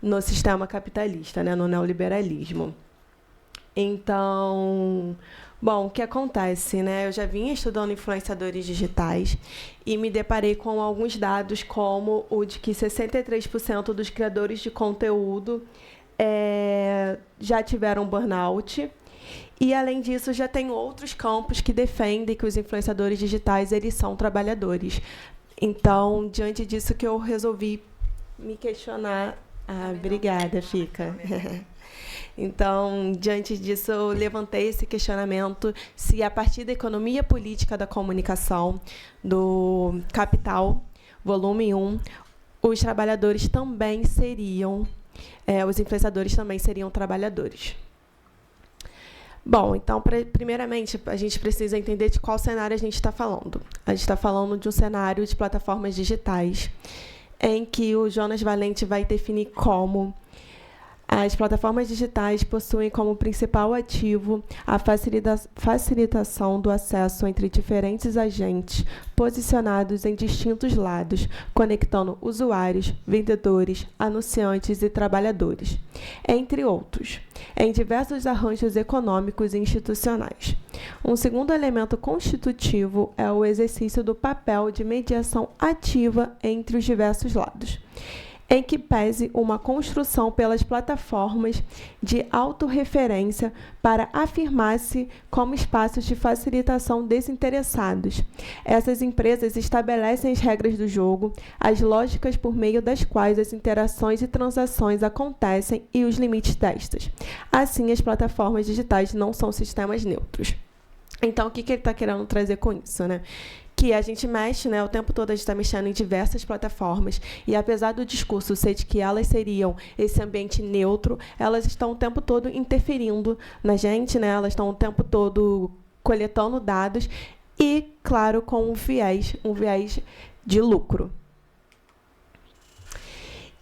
no sistema capitalista, né? No neoliberalismo. Então, bom, o que acontece, né? Eu já vinha estudando influenciadores digitais e me deparei com alguns dados, como o de que 63% dos criadores de conteúdo já tiveram burnout. E, além disso, já tem outros campos que defendem que os influenciadores digitais eles são trabalhadores. Então, diante disso que eu resolvi me questionar. Obrigada, Fica. Então, diante disso, eu levantei esse questionamento se, a partir da economia política da comunicação, do Capital, volume 1, os trabalhadores também seriam, os influenciadores também seriam trabalhadores. Bom, então, primeiramente, a gente precisa entender de qual cenário a gente está falando. A gente está falando de um cenário de plataformas digitais, em que o Jonas Valente vai definir como as plataformas digitais possuem como principal ativo a facilitação do acesso entre diferentes agentes posicionados em distintos lados, conectando usuários, vendedores, anunciantes e trabalhadores, entre outros, em diversos arranjos econômicos e institucionais. Um segundo elemento constitutivo é o exercício do papel de mediação ativa entre os diversos lados, em que pese uma construção pelas plataformas de autorreferência para afirmar-se como espaços de facilitação desinteressados. Essas empresas estabelecem as regras do jogo, as lógicas por meio das quais as interações e transações acontecem e os limites destas. Assim, as plataformas digitais não são sistemas neutros. Então, o que ele está querendo trazer com isso, né? que a gente mexe, né, o tempo todo a gente está mexendo em diversas plataformas, e apesar do discurso ser de que elas seriam esse ambiente neutro, elas estão o tempo todo interferindo na gente, né, elas estão o tempo todo coletando dados e, claro, com um viés de lucro.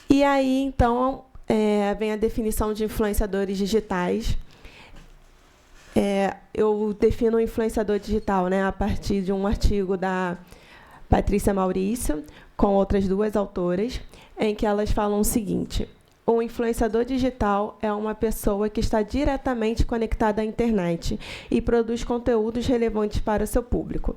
E aí, então, vem a definição de influenciadores digitais. Eu defino o influenciador digital, né, a partir de um artigo da Patrícia Maurício, com outras 2 autoras, em que elas falam o seguinte: o influenciador digital é uma pessoa que está diretamente conectada à internet e produz conteúdos relevantes para o seu público.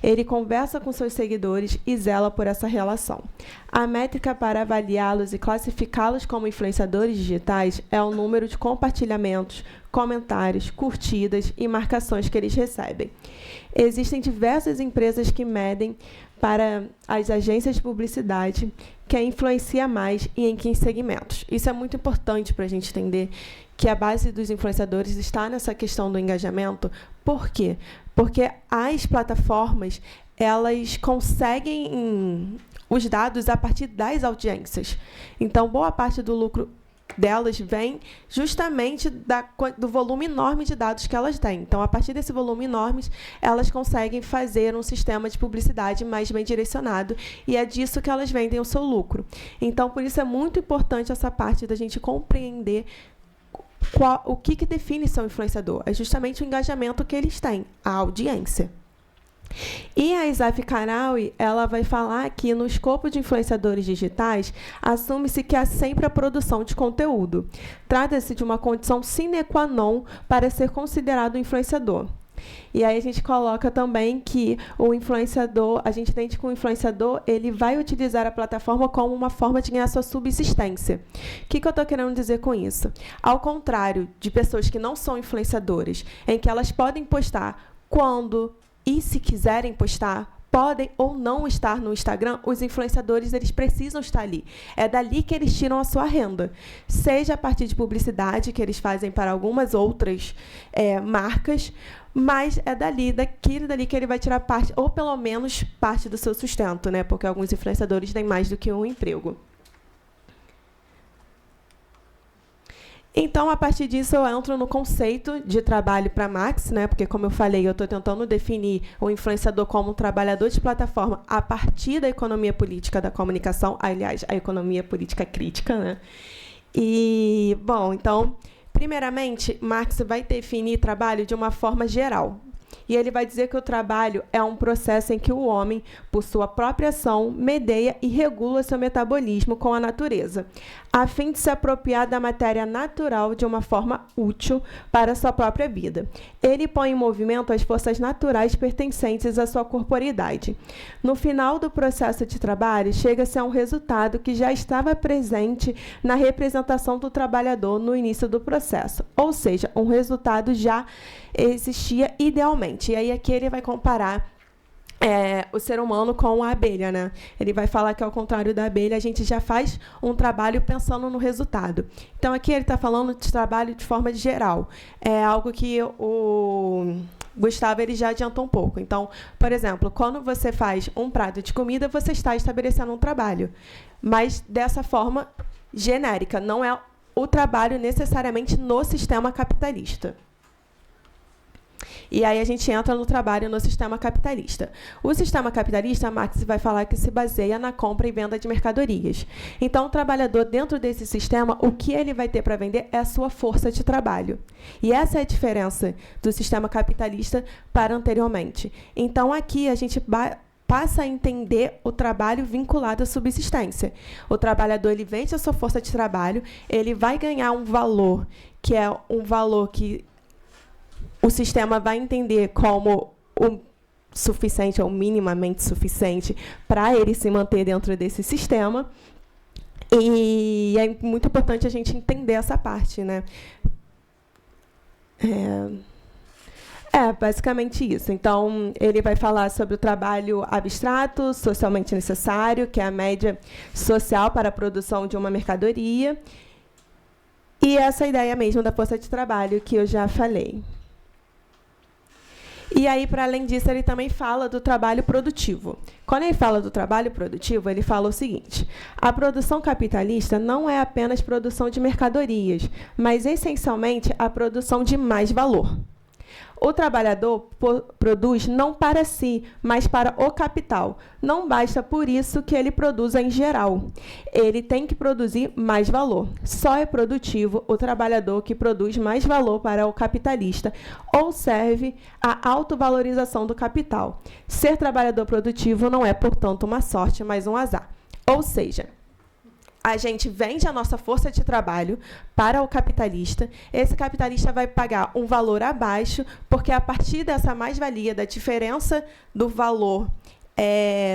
Ele conversa com seus seguidores e zela por essa relação. A métrica para avaliá-los e classificá-los como influenciadores digitais é o número de compartilhamentos, comentários, curtidas e marcações que eles recebem. Existem diversas empresas que medem para as agências de publicidade quem influencia mais e em que segmentos. Isso é muito importante para a gente entender que a base dos influenciadores está nessa questão do engajamento. Por quê? Porque as plataformas, elas conseguem os dados a partir das audiências. Então, boa parte do lucro delas vem justamente do volume enorme de dados que elas têm. Então, a partir desse volume enorme, elas conseguem fazer um sistema de publicidade mais bem direcionado, e é disso que elas vendem o seu lucro. Então, por isso é muito importante essa parte da gente compreender o que define seu influenciador. É justamente o engajamento que eles têm, a audiência. E a Isaf Karaui, ela vai falar que no escopo de influenciadores digitais, assume-se que há sempre a produção de conteúdo. Trata-se de uma condição sine qua non para ser considerado um influenciador. E aí a gente coloca também que o influenciador, a gente entende que o influenciador, ele vai utilizar a plataforma como uma forma de ganhar sua subsistência. O que eu estou querendo dizer com isso? Ao contrário de pessoas que não são influenciadoras, em que elas podem postar quando e se quiserem postar, podem ou não estar no Instagram, os influenciadores, eles precisam estar ali. É dali que eles tiram a sua renda. Seja a partir de publicidade, que eles fazem para algumas outras marcas, mas é dali que ele vai tirar parte, ou pelo menos parte do seu sustento, né? Porque alguns influenciadores têm mais do que um emprego. Então, a partir disso, eu entro no conceito de trabalho para Max, né? Porque, como eu falei, eu estou tentando definir o influenciador como um trabalhador de plataforma a partir da economia política da comunicação, aliás, a economia política crítica, né? E, bom, então, primeiramente, Marx vai definir trabalho de uma forma geral. E ele vai dizer que o trabalho é um processo em que o homem, por sua própria ação, medeia e regula seu metabolismo com a natureza, a fim de se apropriar da matéria natural de uma forma útil para a sua própria vida. Ele põe em movimento as forças naturais pertencentes à sua corporeidade. No final do processo de trabalho, chega-se a um resultado que já estava presente na representação do trabalhador no início do processo, ou seja, um resultado já existia idealmente. E aí aqui ele vai comparar o ser humano com a abelha, né? Ele vai falar que, ao contrário da abelha, a gente já faz um trabalho pensando no resultado. Então, aqui ele está falando de trabalho de forma geral. É algo que o Gustavo ele já adiantou um pouco. Então, por exemplo, quando você faz um prato de comida, você está estabelecendo um trabalho. Mas dessa forma genérica, não é o trabalho necessariamente no sistema capitalista. E aí a gente entra no trabalho no sistema capitalista. O sistema capitalista, Marx vai falar que se baseia na compra e venda de mercadorias. Então, o trabalhador, dentro desse sistema, o que ele vai ter para vender é a sua força de trabalho. E essa é a diferença do sistema capitalista para anteriormente. Então, aqui a gente passa a entender o trabalho vinculado à subsistência. O trabalhador ele vende a sua força de trabalho, ele vai ganhar um valor, que é um valor que o sistema vai entender como o suficiente ou minimamente suficiente para ele se manter dentro desse sistema. E é muito importante a gente entender essa parte, né? Basicamente isso. Então, ele vai falar sobre o trabalho abstrato, socialmente necessário, que é a média social para a produção de uma mercadoria. E essa ideia mesmo da força de trabalho que eu já falei. E aí, para além disso, ele também fala do trabalho produtivo. Quando ele fala do trabalho produtivo, ele fala o seguinte: a produção capitalista não é apenas produção de mercadorias, mas essencialmente a produção de mais valor. O trabalhador produz não para si, mas para o capital. Não basta por isso que ele produza em geral. Ele tem que produzir mais valor. Só é produtivo o trabalhador que produz mais valor para o capitalista ou serve à autovalorização do capital. Ser trabalhador produtivo não é, portanto, uma sorte, mas um azar. Ou seja, a gente vende a nossa força de trabalho para o capitalista. Esse capitalista vai pagar um valor abaixo, porque a partir dessa mais-valia, da diferença do valor,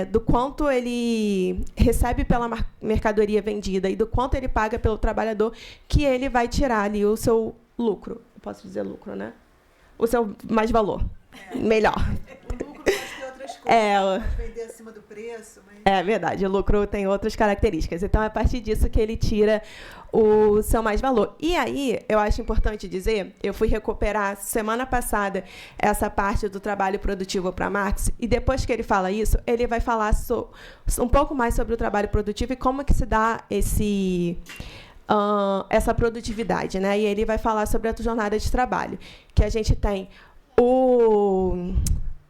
do quanto ele recebe pela mercadoria vendida e do quanto ele paga pelo trabalhador, que ele vai tirar ali o seu lucro. Posso dizer lucro, né? O seu mais-valor. Melhor. O lucro pode ter outras coisas, pode vender acima do preço. É verdade, o lucro tem outras características. Então, é a partir disso que ele tira o seu mais-valor. E aí, eu acho importante dizer, eu fui recuperar semana passada essa parte do trabalho produtivo para Marx, e depois que ele fala isso, ele vai falar um pouco mais sobre o trabalho produtivo e como que se dá essa produtividade, né? E ele vai falar sobre a jornada de trabalho, que a gente tem o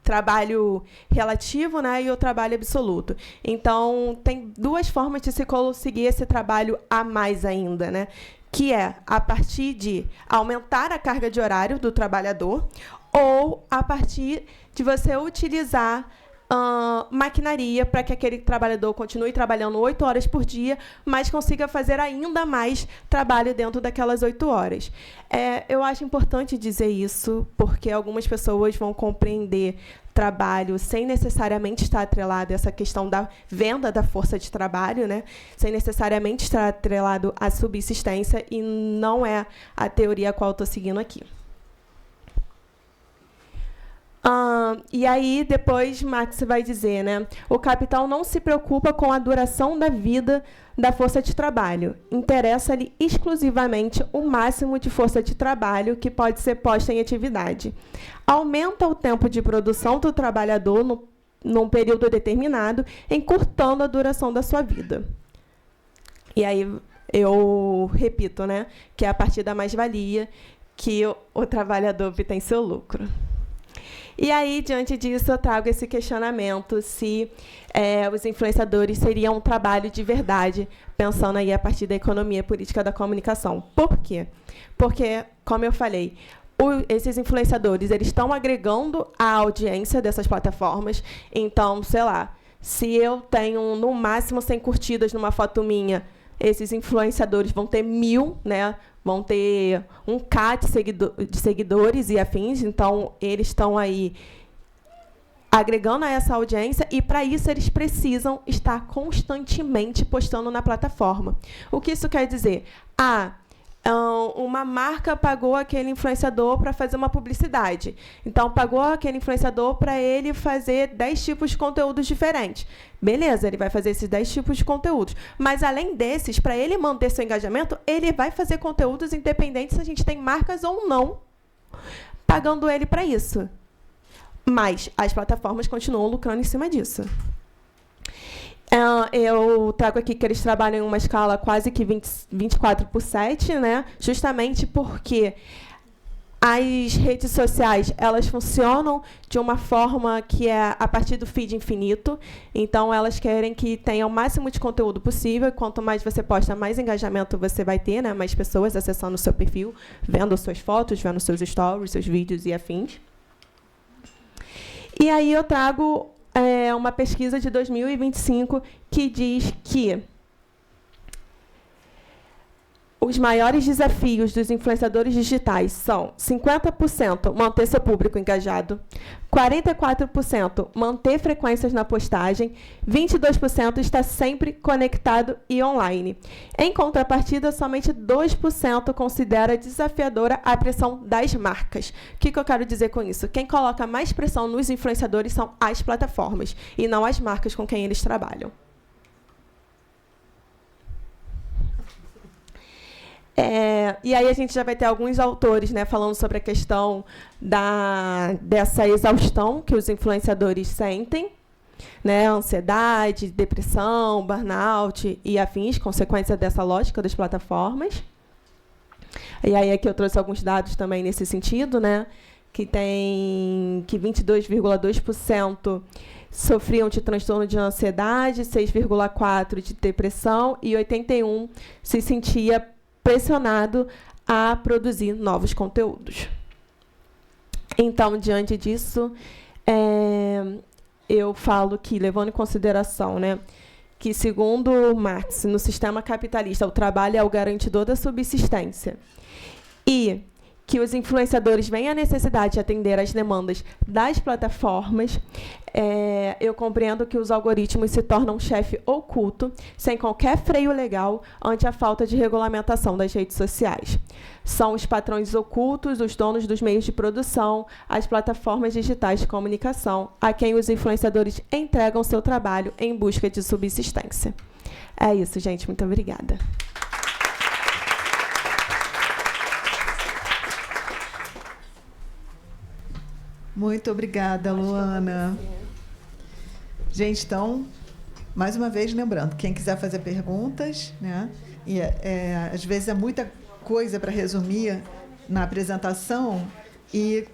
trabalho relativo, né, e o trabalho absoluto. Então, tem duas formas de se conseguir esse trabalho a mais ainda, né, que é a partir de aumentar a carga de horário do trabalhador ou a partir de você utilizar maquinaria para que aquele trabalhador continue trabalhando 8 horas por dia, mas consiga fazer ainda mais trabalho dentro daquelas 8 horas. Eu acho importante dizer isso, porque algumas pessoas vão compreender trabalho sem necessariamente estar atrelado a essa questão da venda da força de trabalho, né? Sem necessariamente estar atrelado à subsistência, e não é a teoria a qual eu estou seguindo aqui. E aí, depois, Marx vai dizer, né, o capital não se preocupa com a duração da vida da força de trabalho. Interessa-lhe exclusivamente o máximo de força de trabalho que pode ser posta em atividade. Aumenta o tempo de produção do trabalhador num período determinado, encurtando a duração da sua vida. E aí, eu repito, né, que é a partir da mais-valia que o trabalhador obtém seu lucro. E aí, diante disso, eu trago esse questionamento se os influenciadores seriam um trabalho de verdade, pensando aí a partir da economia política da comunicação. Por quê? Porque, como eu falei, esses influenciadores eles estão agregando a audiência dessas plataformas. Então, sei lá, se eu tenho, no máximo, 100 curtidas numa foto minha, esses influenciadores vão ter 1000, né? Vão ter 1.000 de seguidores e afins, então eles estão aí agregando a essa audiência, e para isso eles precisam estar constantemente postando na plataforma. O que isso quer dizer? Uma marca pagou aquele influenciador para fazer uma publicidade. Então, pagou aquele influenciador para ele fazer 10 tipos de conteúdos diferentes. Beleza, ele vai fazer esses 10 tipos de conteúdos. Mas, além desses, para ele manter seu engajamento, ele vai fazer conteúdos independentes se a gente tem marcas ou não pagando ele para isso. Mas as plataformas continuam lucrando em cima disso. Eu trago aqui que eles trabalham em uma escala quase que 24/7, né? Justamente porque as redes sociais elas funcionam de uma forma que é a partir do feed infinito. Então, elas querem que tenha o máximo de conteúdo possível. Quanto mais você posta, mais engajamento você vai ter, né? Mais pessoas acessando o seu perfil, vendo suas fotos, vendo seus stories, seus vídeos e afins. E aí eu trago uma pesquisa de 2025 que diz que os maiores desafios dos influenciadores digitais são 50% manter seu público engajado, 44% manter frequências na postagem, 22% está sempre conectado e online. Em contrapartida, somente 2% considera desafiadora a pressão das marcas. O que eu quero dizer com isso? Quem coloca mais pressão nos influenciadores são as plataformas e não as marcas com quem eles trabalham. E aí a gente já vai ter alguns autores, né, falando sobre a questão dessa exaustão que os influenciadores sentem, né, ansiedade, depressão, burnout e afins, consequência dessa lógica das plataformas. E aí aqui eu trouxe alguns dados também nesse sentido, né, que 22,2% sofriam de transtorno de ansiedade, 6,4% de depressão e 81% se sentia pressionado a produzir novos conteúdos. Então, diante disso, eu falo que, levando em consideração, né, que, segundo Marx, no sistema capitalista, o trabalho é o garantidor da subsistência e que os influenciadores veem a necessidade de atender às demandas das plataformas, eu compreendo que os algoritmos se tornam um chefe oculto, sem qualquer freio legal, ante a falta de regulamentação das redes sociais. São os patrões ocultos, os donos dos meios de produção, as plataformas digitais de comunicação, a quem os influenciadores entregam seu trabalho em busca de subsistência. É isso, gente. Muito obrigada. Muito obrigada, Luana. Gente, então, mais uma vez, lembrando, quem quiser fazer perguntas, né? E às vezes é muita coisa para resumir na apresentação e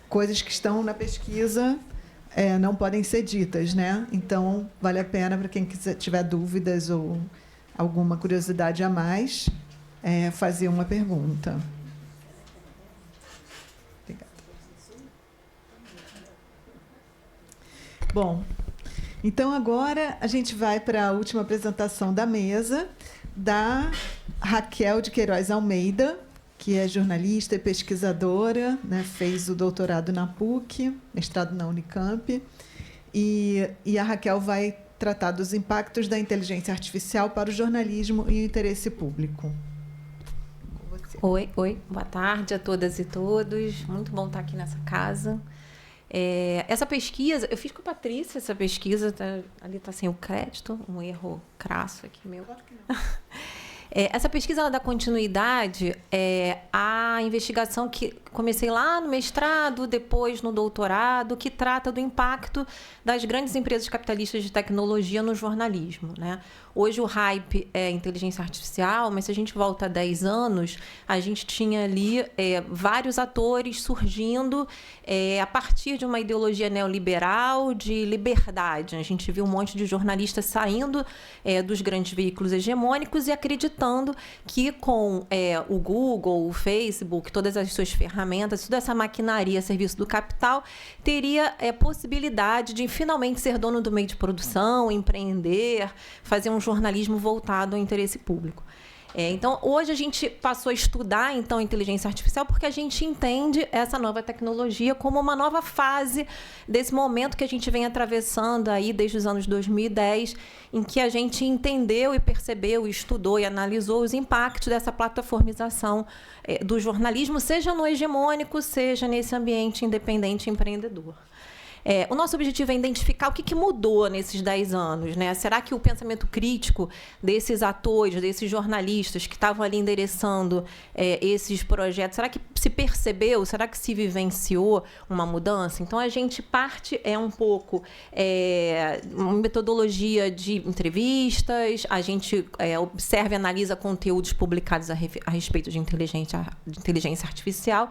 coisas que estão na pesquisa não podem ser ditas, né? Então, vale a pena para quem tiver dúvidas ou alguma curiosidade a mais, fazer uma pergunta. Bom, então agora a gente vai para a última apresentação da mesa, da Raquel de Queiroz Almeida, que é jornalista e pesquisadora, né, fez o doutorado na PUC, mestrado na Unicamp, e a Raquel vai tratar dos impactos da inteligência artificial para o jornalismo e o interesse público. Oi, boa tarde a todas e todos, muito bom estar aqui nessa casa. Essa pesquisa, eu fiz com a Patrícia essa pesquisa, ali está sem o crédito, um erro crasso aqui meu. Claro que não. Essa pesquisa ela dá continuidade à investigação que comecei lá no mestrado, depois no doutorado, que trata do impacto das grandes empresas capitalistas de tecnologia no jornalismo, né? Hoje o hype é inteligência artificial, mas se a gente volta a 10 anos, a gente tinha ali vários atores surgindo a partir de uma ideologia neoliberal de liberdade. A gente viu um monte de jornalistas saindo dos grandes veículos hegemônicos e acreditando que com o Google, o Facebook, todas as suas ferramentas, toda essa maquinaria a serviço do capital, teria possibilidade de finalmente ser dono do meio de produção, empreender, fazer um jornalismo voltado ao interesse público. Então, hoje a gente passou a estudar então, a inteligência artificial porque a gente entende essa nova tecnologia como uma nova fase desse momento que a gente vem atravessando aí desde os anos 2010, em que a gente entendeu e percebeu, estudou e analisou os impactos dessa plataformização do jornalismo, seja no hegemônico, seja nesse ambiente independente empreendedor. O nosso objetivo é identificar o que mudou nesses 10 anos, né? Será que o pensamento crítico desses atores, desses jornalistas que estavam ali endereçando esses projetos, será que se percebeu, será que se vivenciou uma mudança? Então, a gente parte um pouco uma metodologia de entrevistas, a gente observa e analisa conteúdos publicados a respeito de inteligência artificial,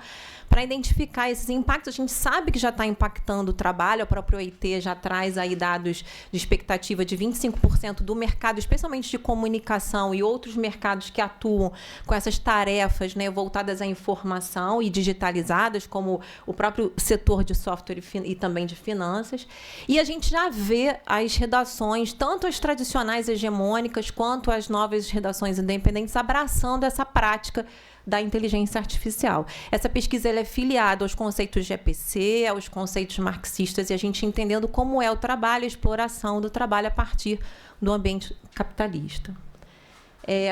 para identificar esses impactos. A gente sabe que já está impactando o trabalho, a própria OIT já traz aí dados de expectativa de 25% do mercado, especialmente de comunicação e outros mercados que atuam com essas tarefas, né, voltadas à informação e digitalizadas, como o próprio setor de software e também de finanças. E a gente já vê as redações, tanto as tradicionais hegemônicas, quanto as novas redações independentes, abraçando essa prática da inteligência artificial. Essa pesquisa ela é filiada aos conceitos de EPC, aos conceitos marxistas, e a gente entendendo como é o trabalho, a exploração do trabalho a partir do ambiente capitalista.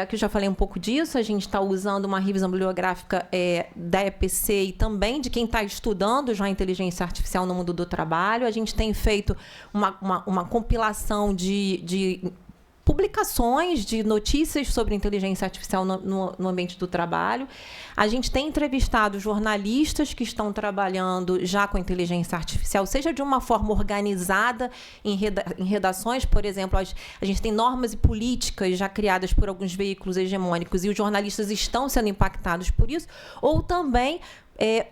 Aqui eu já falei um pouco disso, a gente está usando uma revisão bibliográfica da EPC e também de quem está estudando já a inteligência artificial no mundo do trabalho. A gente tem feito uma compilação de publicações de notícias sobre inteligência artificial no ambiente do trabalho. A gente tem entrevistado jornalistas que estão trabalhando já com inteligência artificial, seja de uma forma organizada em redações, por exemplo, a gente tem normas e políticas já criadas por alguns veículos hegemônicos e os jornalistas estão sendo impactados por isso, ou também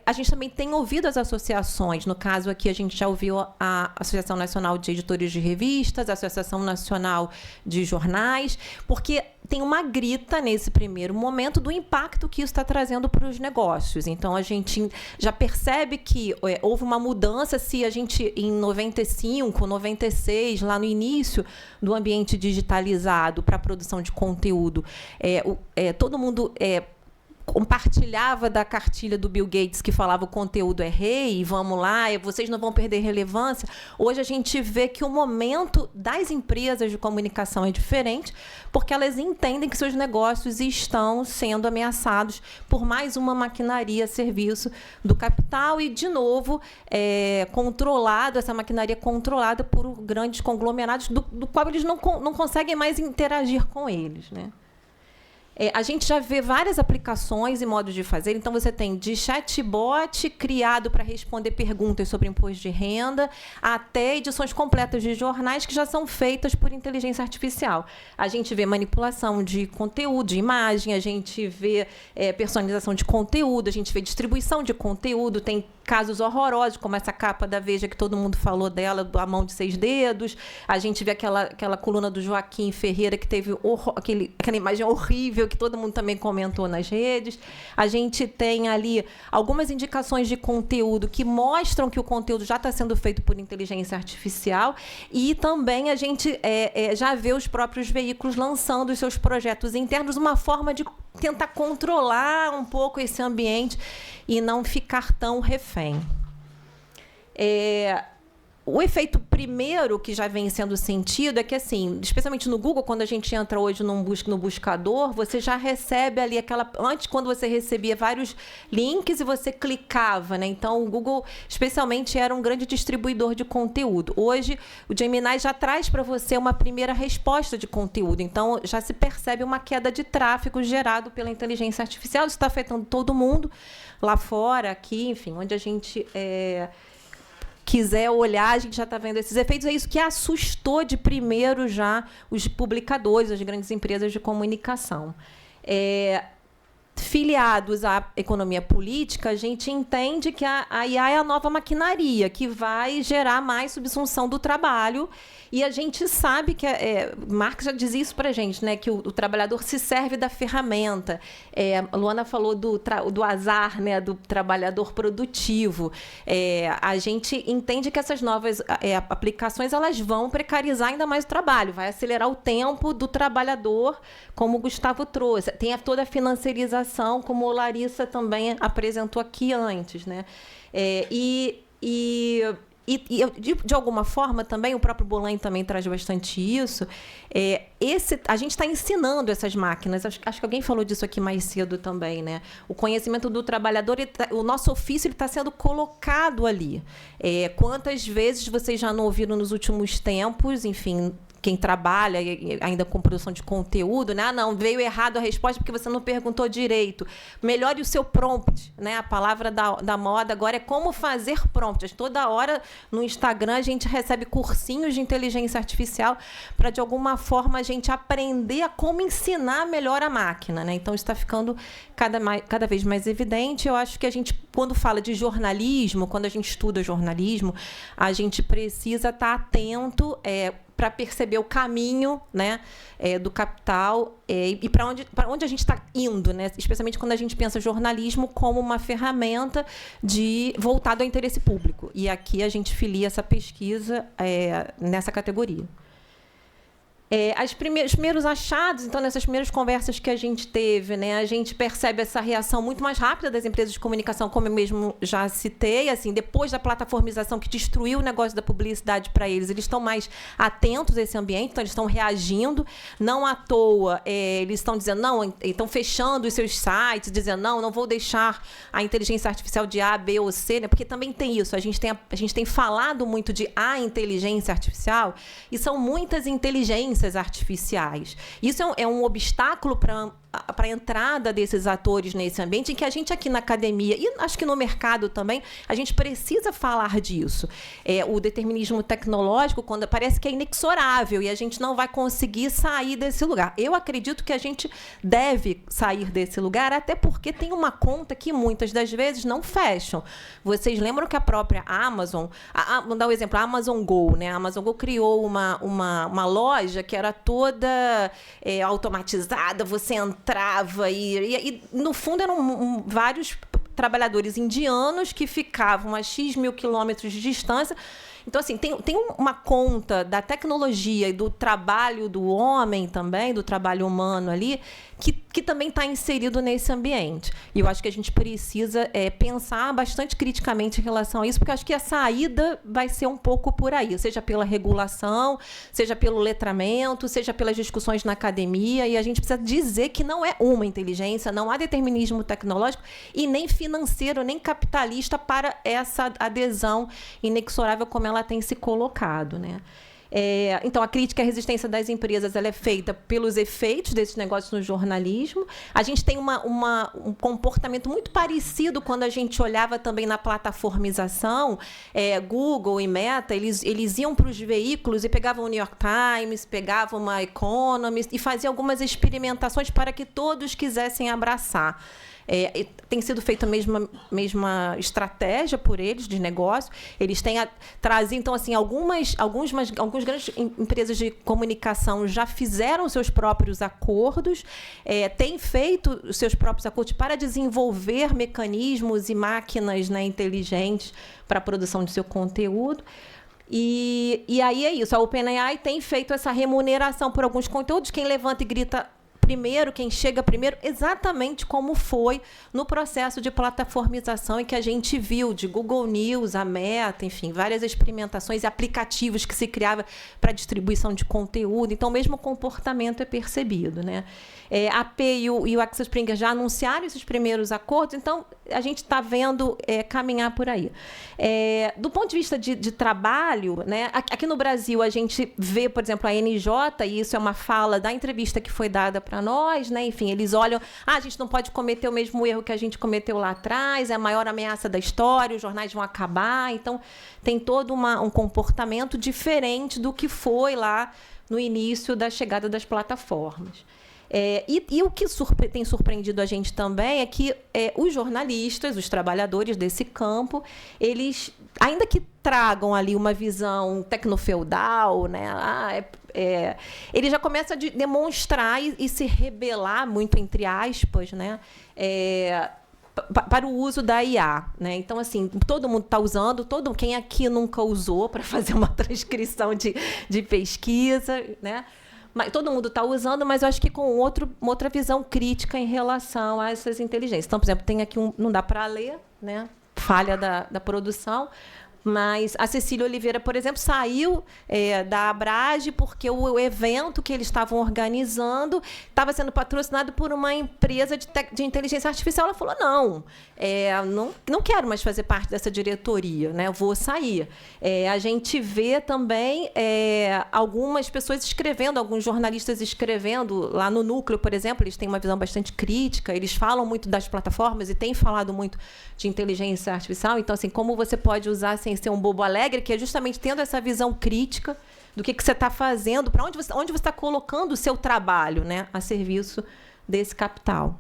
a gente também tem ouvido as associações. No caso aqui, a gente já ouviu a Associação Nacional de Editores de Revistas, a Associação Nacional de Jornais, porque tem uma grita, nesse primeiro momento, do impacto que isso está trazendo para os negócios. Então, a gente já percebe que houve uma mudança se a gente, em 95, 96, lá no início do ambiente digitalizado para a produção de conteúdo, todo mundo compartilhava da cartilha do Bill Gates que falava o conteúdo é rei, vamos lá, vocês não vão perder relevância. Hoje a gente vê que o momento das empresas de comunicação é diferente, porque elas entendem que seus negócios estão sendo ameaçados por mais uma maquinaria a serviço do capital e, de novo, essa maquinaria controlada por grandes conglomerados do qual eles não conseguem mais interagir com eles, né? A gente já vê várias aplicações e modos de fazer. Então, você tem de chatbot criado para responder perguntas sobre imposto de renda, até edições completas de jornais que já são feitas por inteligência artificial. A gente vê manipulação de conteúdo, de imagem, a gente vê personalização de conteúdo, a gente vê distribuição de conteúdo, tem casos horrorosos, como essa capa da Veja que todo mundo falou dela, a mão de 6 dedos. A gente vê aquela coluna do Joaquim Ferreira que teve aquela imagem horrível que todo mundo também comentou nas redes. A gente tem ali algumas indicações de conteúdo que mostram que o conteúdo já está sendo feito por inteligência artificial, e também a gente já vê os próprios veículos lançando os seus projetos internos, uma forma de tentar controlar um pouco esse ambiente e não ficar tão refém. O efeito primeiro que já vem sendo sentido é que, assim, especialmente no Google, quando a gente entra hoje no buscador, você já recebe ali antes, quando você recebia vários links e você clicava, né? Então, o Google, especialmente, era um grande distribuidor de conteúdo. Hoje, o Gemini já traz para você uma primeira resposta de conteúdo. Então, já se percebe uma queda de tráfego gerado pela inteligência artificial. Isso está afetando todo mundo, lá fora, aqui, enfim, onde a gente quiser olhar, a gente já está vendo esses efeitos. É isso que assustou de primeiro já os publicadores, as grandes empresas de comunicação. Filiados à economia política, a gente entende que a IA é a nova maquinaria que vai gerar mais subsunção do trabalho. E a gente sabe que Marx já dizia isso para a gente, né, que o trabalhador se serve da ferramenta. A Luana falou do azar, né, do trabalhador produtivo. A gente entende que essas novas aplicações elas vão precarizar ainda mais o trabalho, vai acelerar o tempo do trabalhador, como o Gustavo trouxe. Tem toda a financiarização, como a Larissa também apresentou aqui antes, né? De alguma forma, também, o próprio Bolan também traz bastante isso. A gente está ensinando essas máquinas. Acho que alguém falou disso aqui mais cedo também, né? O conhecimento do trabalhador, o nosso ofício está sendo colocado ali. Quantas vezes vocês já não ouviram nos últimos tempos, enfim, quem trabalha ainda com produção de conteúdo, né? Não, veio errado a resposta porque você não perguntou direito. Melhore o seu prompt, né? A palavra da moda agora é como fazer prompts. Toda hora no Instagram a gente recebe cursinhos de inteligência artificial para, de alguma forma, a gente aprender a como ensinar melhor a máquina, né? Então, isso está ficando cada vez mais evidente. Eu acho que a gente, quando fala de jornalismo, quando a gente estuda jornalismo, a gente precisa estar atento para perceber o caminho, né, do capital e para onde a gente está indo, né? Especialmente quando a gente pensa jornalismo como uma ferramenta voltada ao interesse público. E aqui a gente filia essa pesquisa nessa categoria. Os primeiros achados, então, nessas primeiras conversas que a gente teve, né, a gente percebe essa reação muito mais rápida das empresas de comunicação, como eu mesmo já citei, assim, depois da plataformização que destruiu o negócio da publicidade para eles estão mais atentos a esse ambiente, então eles estão reagindo, não à toa, eles estão dizendo, não, estão fechando os seus sites, dizendo, não vou deixar a inteligência artificial de A, B ou C, né, porque também tem isso, a gente tem falado muito de a inteligência artificial, e são muitas inteligências inteligências artificiais. Isso é um obstáculo para a entrada desses atores nesse ambiente, em que a gente aqui na academia, e acho que no mercado também, a gente precisa falar disso. O determinismo tecnológico, quando parece que é inexorável, e a gente não vai conseguir sair desse lugar. Eu acredito que a gente deve sair desse lugar, até porque tem uma conta que muitas das vezes não fecham. Vocês lembram que a própria Amazon, vamos dar um exemplo, a Amazon Go, né? A Amazon Go criou uma loja que era toda automatizada, você entrava e no fundo eram vários trabalhadores indianos que ficavam a X mil quilômetros de distância. Então, assim, tem uma conta da tecnologia e do trabalho do homem também, do trabalho humano ali, que também está inserido nesse ambiente. E eu acho que a gente precisa pensar bastante criticamente em relação a isso, porque eu acho que a saída vai ser um pouco por aí, seja pela regulação, seja pelo letramento, seja pelas discussões na academia, e a gente precisa dizer que não é uma inteligência, não há determinismo tecnológico e nem financeiro, nem capitalista para essa adesão inexorável como ela tem se colocado, né? Então, a crítica à resistência das empresas ela é feita pelos efeitos desses negócios no jornalismo. A gente tem um comportamento muito parecido quando a gente olhava também na plataformização. Google e Meta, eles iam para os veículos e pegavam o New York Times, pegavam a Economist e faziam algumas experimentações para que todos quisessem abraçar. Tem sido feita a mesma estratégia por eles de negócio. Eles têm trazido, então, assim, algumas grandes empresas de comunicação já fizeram seus próprios acordos, têm feito os seus próprios acordos para desenvolver mecanismos e máquinas, né, inteligentes para a produção de seu conteúdo. E aí é isso. A OpenAI tem feito essa remuneração por alguns conteúdos. Quem levanta e grita primeiro, quem chega primeiro, exatamente como foi no processo de plataformização em que a gente viu de Google News, a Meta, enfim, várias experimentações e aplicativos que se criavam para distribuição de conteúdo. Então, o mesmo comportamento é percebido, né? A AP e o Axel Springer já anunciaram esses primeiros acordos, então a gente está vendo caminhar por aí. Do ponto de vista de trabalho, né, aqui no Brasil a gente vê, por exemplo, a NJ, e isso é uma fala da entrevista que foi dada para nós, né? Enfim, eles olham, a gente não pode cometer o mesmo erro que a gente cometeu lá atrás, é a maior ameaça da história, os jornais vão acabar. Então, tem todo um comportamento diferente do que foi lá no início da chegada das plataformas. E o que tem surpreendido a gente também é que os jornalistas, os trabalhadores desse campo, eles, ainda que tragam ali uma visão tecnofeudal, né? Ele já começa a demonstrar e se rebelar, muito entre aspas, né? Para o uso da IA, né? Então, assim, todo mundo está usando, quem aqui nunca usou para fazer uma transcrição de pesquisa, né? Mas todo mundo está usando, mas eu acho que com uma outra visão crítica em relação a essas inteligências. Então, por exemplo, tem aqui não dá para ler, né? Falha da produção. Mas a Cecília Oliveira, por exemplo, saiu da Abrage porque o evento que eles estavam organizando estava sendo patrocinado por uma empresa de inteligência artificial. Ela falou, não quero mais fazer parte dessa diretoria, né? Eu vou sair. A gente vê também algumas pessoas escrevendo, alguns jornalistas escrevendo. Lá no Núcleo, por exemplo, eles têm uma visão bastante crítica, eles falam muito das plataformas e têm falado muito de inteligência artificial. Então, assim, como você pode usar sem ser um bobo alegre, que é justamente tendo essa visão crítica do que você está fazendo, para onde você está colocando o seu trabalho, né, a serviço desse capital.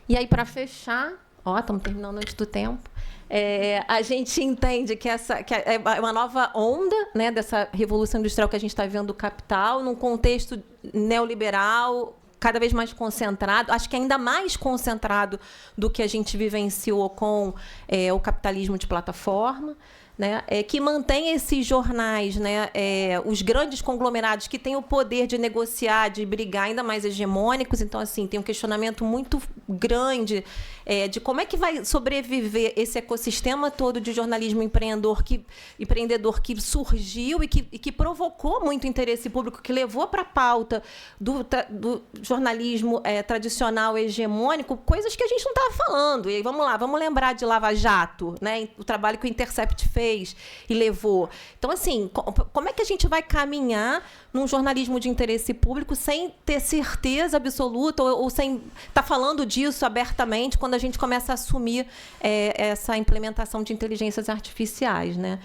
E aí, para fechar, estamos terminando antes do tempo, a gente entende que é uma nova onda, né, dessa revolução industrial que a gente está vendo do capital, num contexto neoliberal, cada vez mais concentrado, acho que ainda mais concentrado do que a gente vivenciou com o capitalismo de plataforma, né, que mantém esses jornais, né, os grandes conglomerados que têm o poder de negociar, de brigar, ainda mais hegemônicos. Então, assim, tem um questionamento muito grande de como é que vai sobreviver esse ecossistema todo de jornalismo empreendedor que surgiu e que provocou muito interesse público, que levou para a pauta do jornalismo tradicional hegemônico, coisas que a gente não estava falando. E aí, vamos lembrar de Lava Jato, né, o trabalho que o Intercept fez fez e levou. Então, assim, como é que a gente vai caminhar num jornalismo de interesse público sem ter certeza absoluta ou sem estar falando disso abertamente quando a gente começa a assumir essa implementação de inteligências artificiais, né?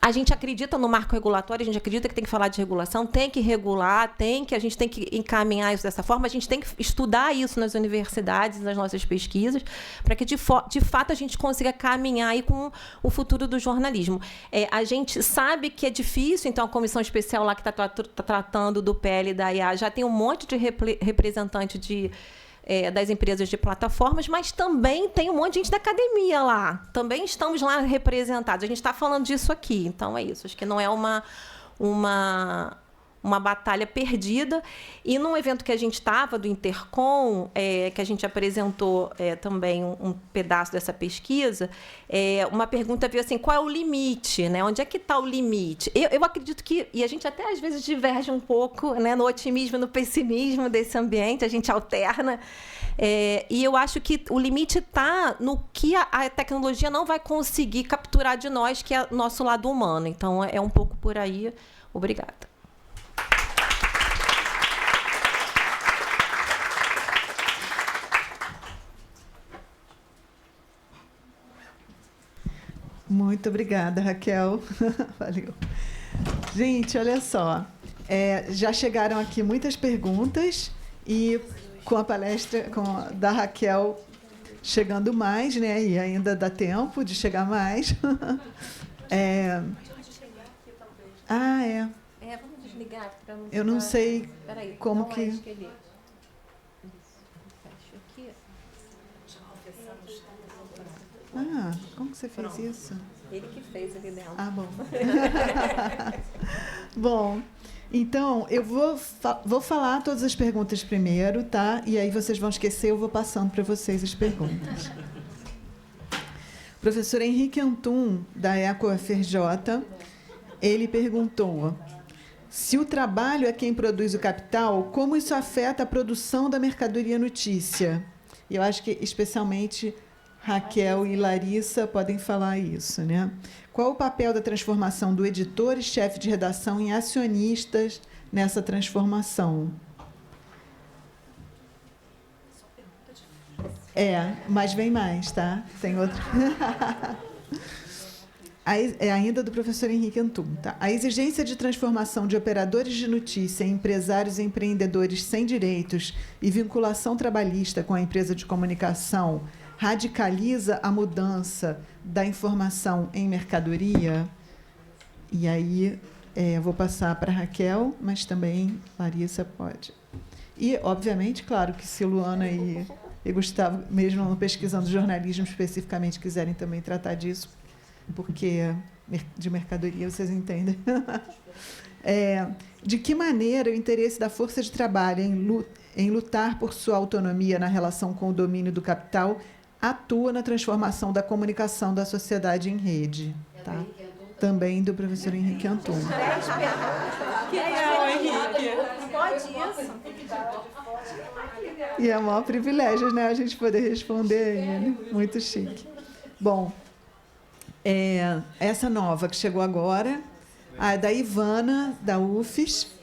A gente acredita no marco regulatório, a gente acredita que tem que falar de regulação, tem que regular, a gente tem que encaminhar isso dessa forma, a gente tem que estudar isso nas universidades, nas nossas pesquisas, para que, de fato, a gente consiga caminhar aí com o futuro do jornalismo. A gente sabe que é difícil, então, a comissão especial lá que está tratando do PL da IA já tem um monte de representante das empresas de plataformas, mas também tem um monte de gente da academia lá. Também estamos lá representados. A gente está falando disso aqui. Então, é isso. Acho que não é uma batalha perdida. E num evento que a gente estava, do Intercom, que a gente apresentou também um pedaço dessa pesquisa, uma pergunta veio assim, qual é o limite? Né? Onde é que está o limite? Eu acredito que, e a gente até às vezes diverge um pouco, né, no otimismo e no pessimismo desse ambiente, a gente alterna. E eu acho que o limite está no que a tecnologia não vai conseguir capturar de nós, que é o nosso lado humano. Então, é um pouco por aí. Obrigada. Muito obrigada, Raquel. Valeu. Gente, olha só. Já chegaram aqui muitas perguntas e com a palestra da Raquel chegando mais, né? E ainda dá tempo de chegar mais. Vamos desligar. Eu não sei como que... Como que você fez isso? Ele que fez ali dentro. Bom. Bom, então, eu vou falar todas as perguntas primeiro, tá? E aí vocês vão esquecer, eu vou passando para vocês as perguntas. Professor Henrique Antum, da EcoFRJ, ele perguntou: se o trabalho é quem produz o capital, como isso afeta a produção da mercadoria notícia? E eu acho que, especialmente, Raquel e Larissa podem falar isso, né? Qual o papel da transformação do editor e chefe de redação em acionistas nessa transformação? Mas vem mais, tá? Tem outro. Ainda do professor Henrique Antum, tá? A exigência de transformação de operadores de notícia em empresários e empreendedores sem direitos e vinculação trabalhista com a empresa de comunicação radicaliza a mudança da informação em mercadoria? E aí, vou passar para a Raquel, mas também Larissa pode. E, obviamente, claro que se Luana e Gustavo, mesmo pesquisando jornalismo especificamente, quiserem também tratar disso, porque de mercadoria vocês entendem. De que maneira o interesse da força de trabalho em lutar por sua autonomia na relação com o domínio do capital atua na transformação da comunicação da sociedade em rede? Tá? Também do professor Henrique Antum. Pode isso. E é o maior privilégio, né, a gente poder responder ele. Muito chique. Bom, essa nova que chegou agora, a da Ivana, da UFES.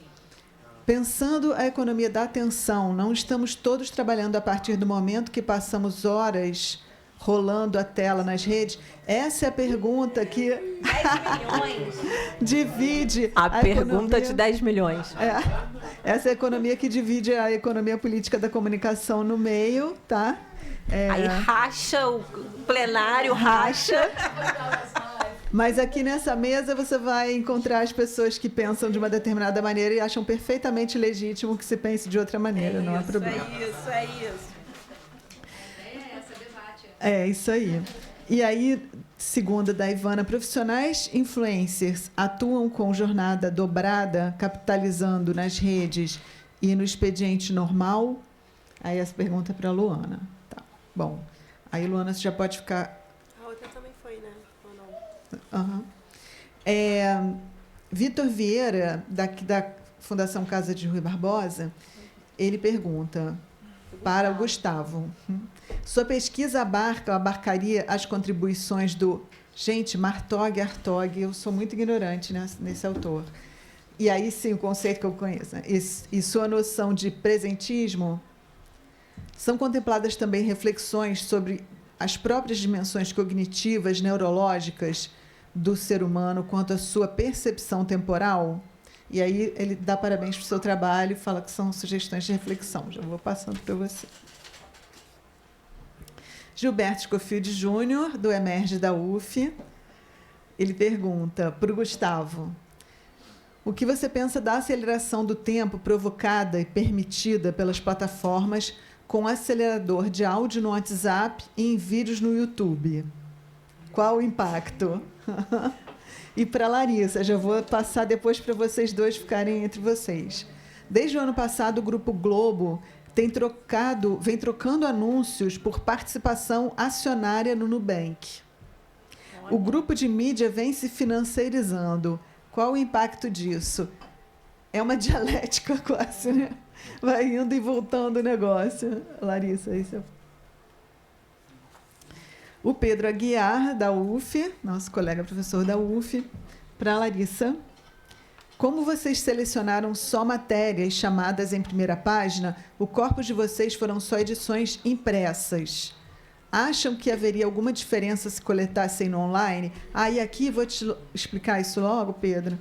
Pensando a economia da atenção, não estamos todos trabalhando a partir do momento que passamos horas rolando a tela nas redes? Essa é a pergunta que 10 milhões. divide a pergunta economia, de 10 milhões. Essa é a economia que divide a economia política da comunicação no meio, tá? Aí racha o plenário, racha. Mas aqui nessa mesa você vai encontrar as pessoas que pensam de uma determinada maneira e acham perfeitamente legítimo que se pense de outra maneira, não há problema. É isso. É isso aí. E aí, segundo da Ivana, profissionais influencers atuam com jornada dobrada, capitalizando nas redes e no expediente normal? Aí essa pergunta é para a Luana. Tá. Bom, aí, Luana, você já pode ficar... A outra também foi, né? Ou não? Vitor Vieira, daqui da Fundação Casa de Rui Barbosa, ele pergunta para o Gustavo: sua pesquisa abarcaria as contribuições do Gente, Martog, Hartog, eu sou muito ignorante nesse autor. E aí, sim, o conceito que eu conheço. Né? E sua noção de presentismo, são contempladas também reflexões sobre as próprias dimensões cognitivas, neurológicas do ser humano quanto à sua percepção temporal? E aí ele dá parabéns para o seu trabalho e fala que são sugestões de reflexão. Já vou passando para você. Gilberto Scofield Júnior, do Emerge da UF, ele pergunta para o Gustavo: o que você pensa da aceleração do tempo provocada e permitida pelas plataformas com acelerador de áudio no WhatsApp e em vídeos no YouTube? Qual o impacto? E para a Larissa, já vou passar depois para vocês dois ficarem entre vocês. Desde o ano passado, o Grupo Globo vem trocando anúncios por participação acionária no Nubank. O grupo de mídia vem se financiarizando. Qual o impacto disso? É uma dialética quase, né? Vai indo e voltando o negócio. Larissa, isso é... O Pedro Aguiar, da UF, nosso colega professor da UF, para a Larissa. Como vocês selecionaram só matérias chamadas em primeira página, o corpus de vocês foram só edições impressas. Acham que haveria alguma diferença se coletassem no online? E aqui vou te explicar isso logo, Pedro.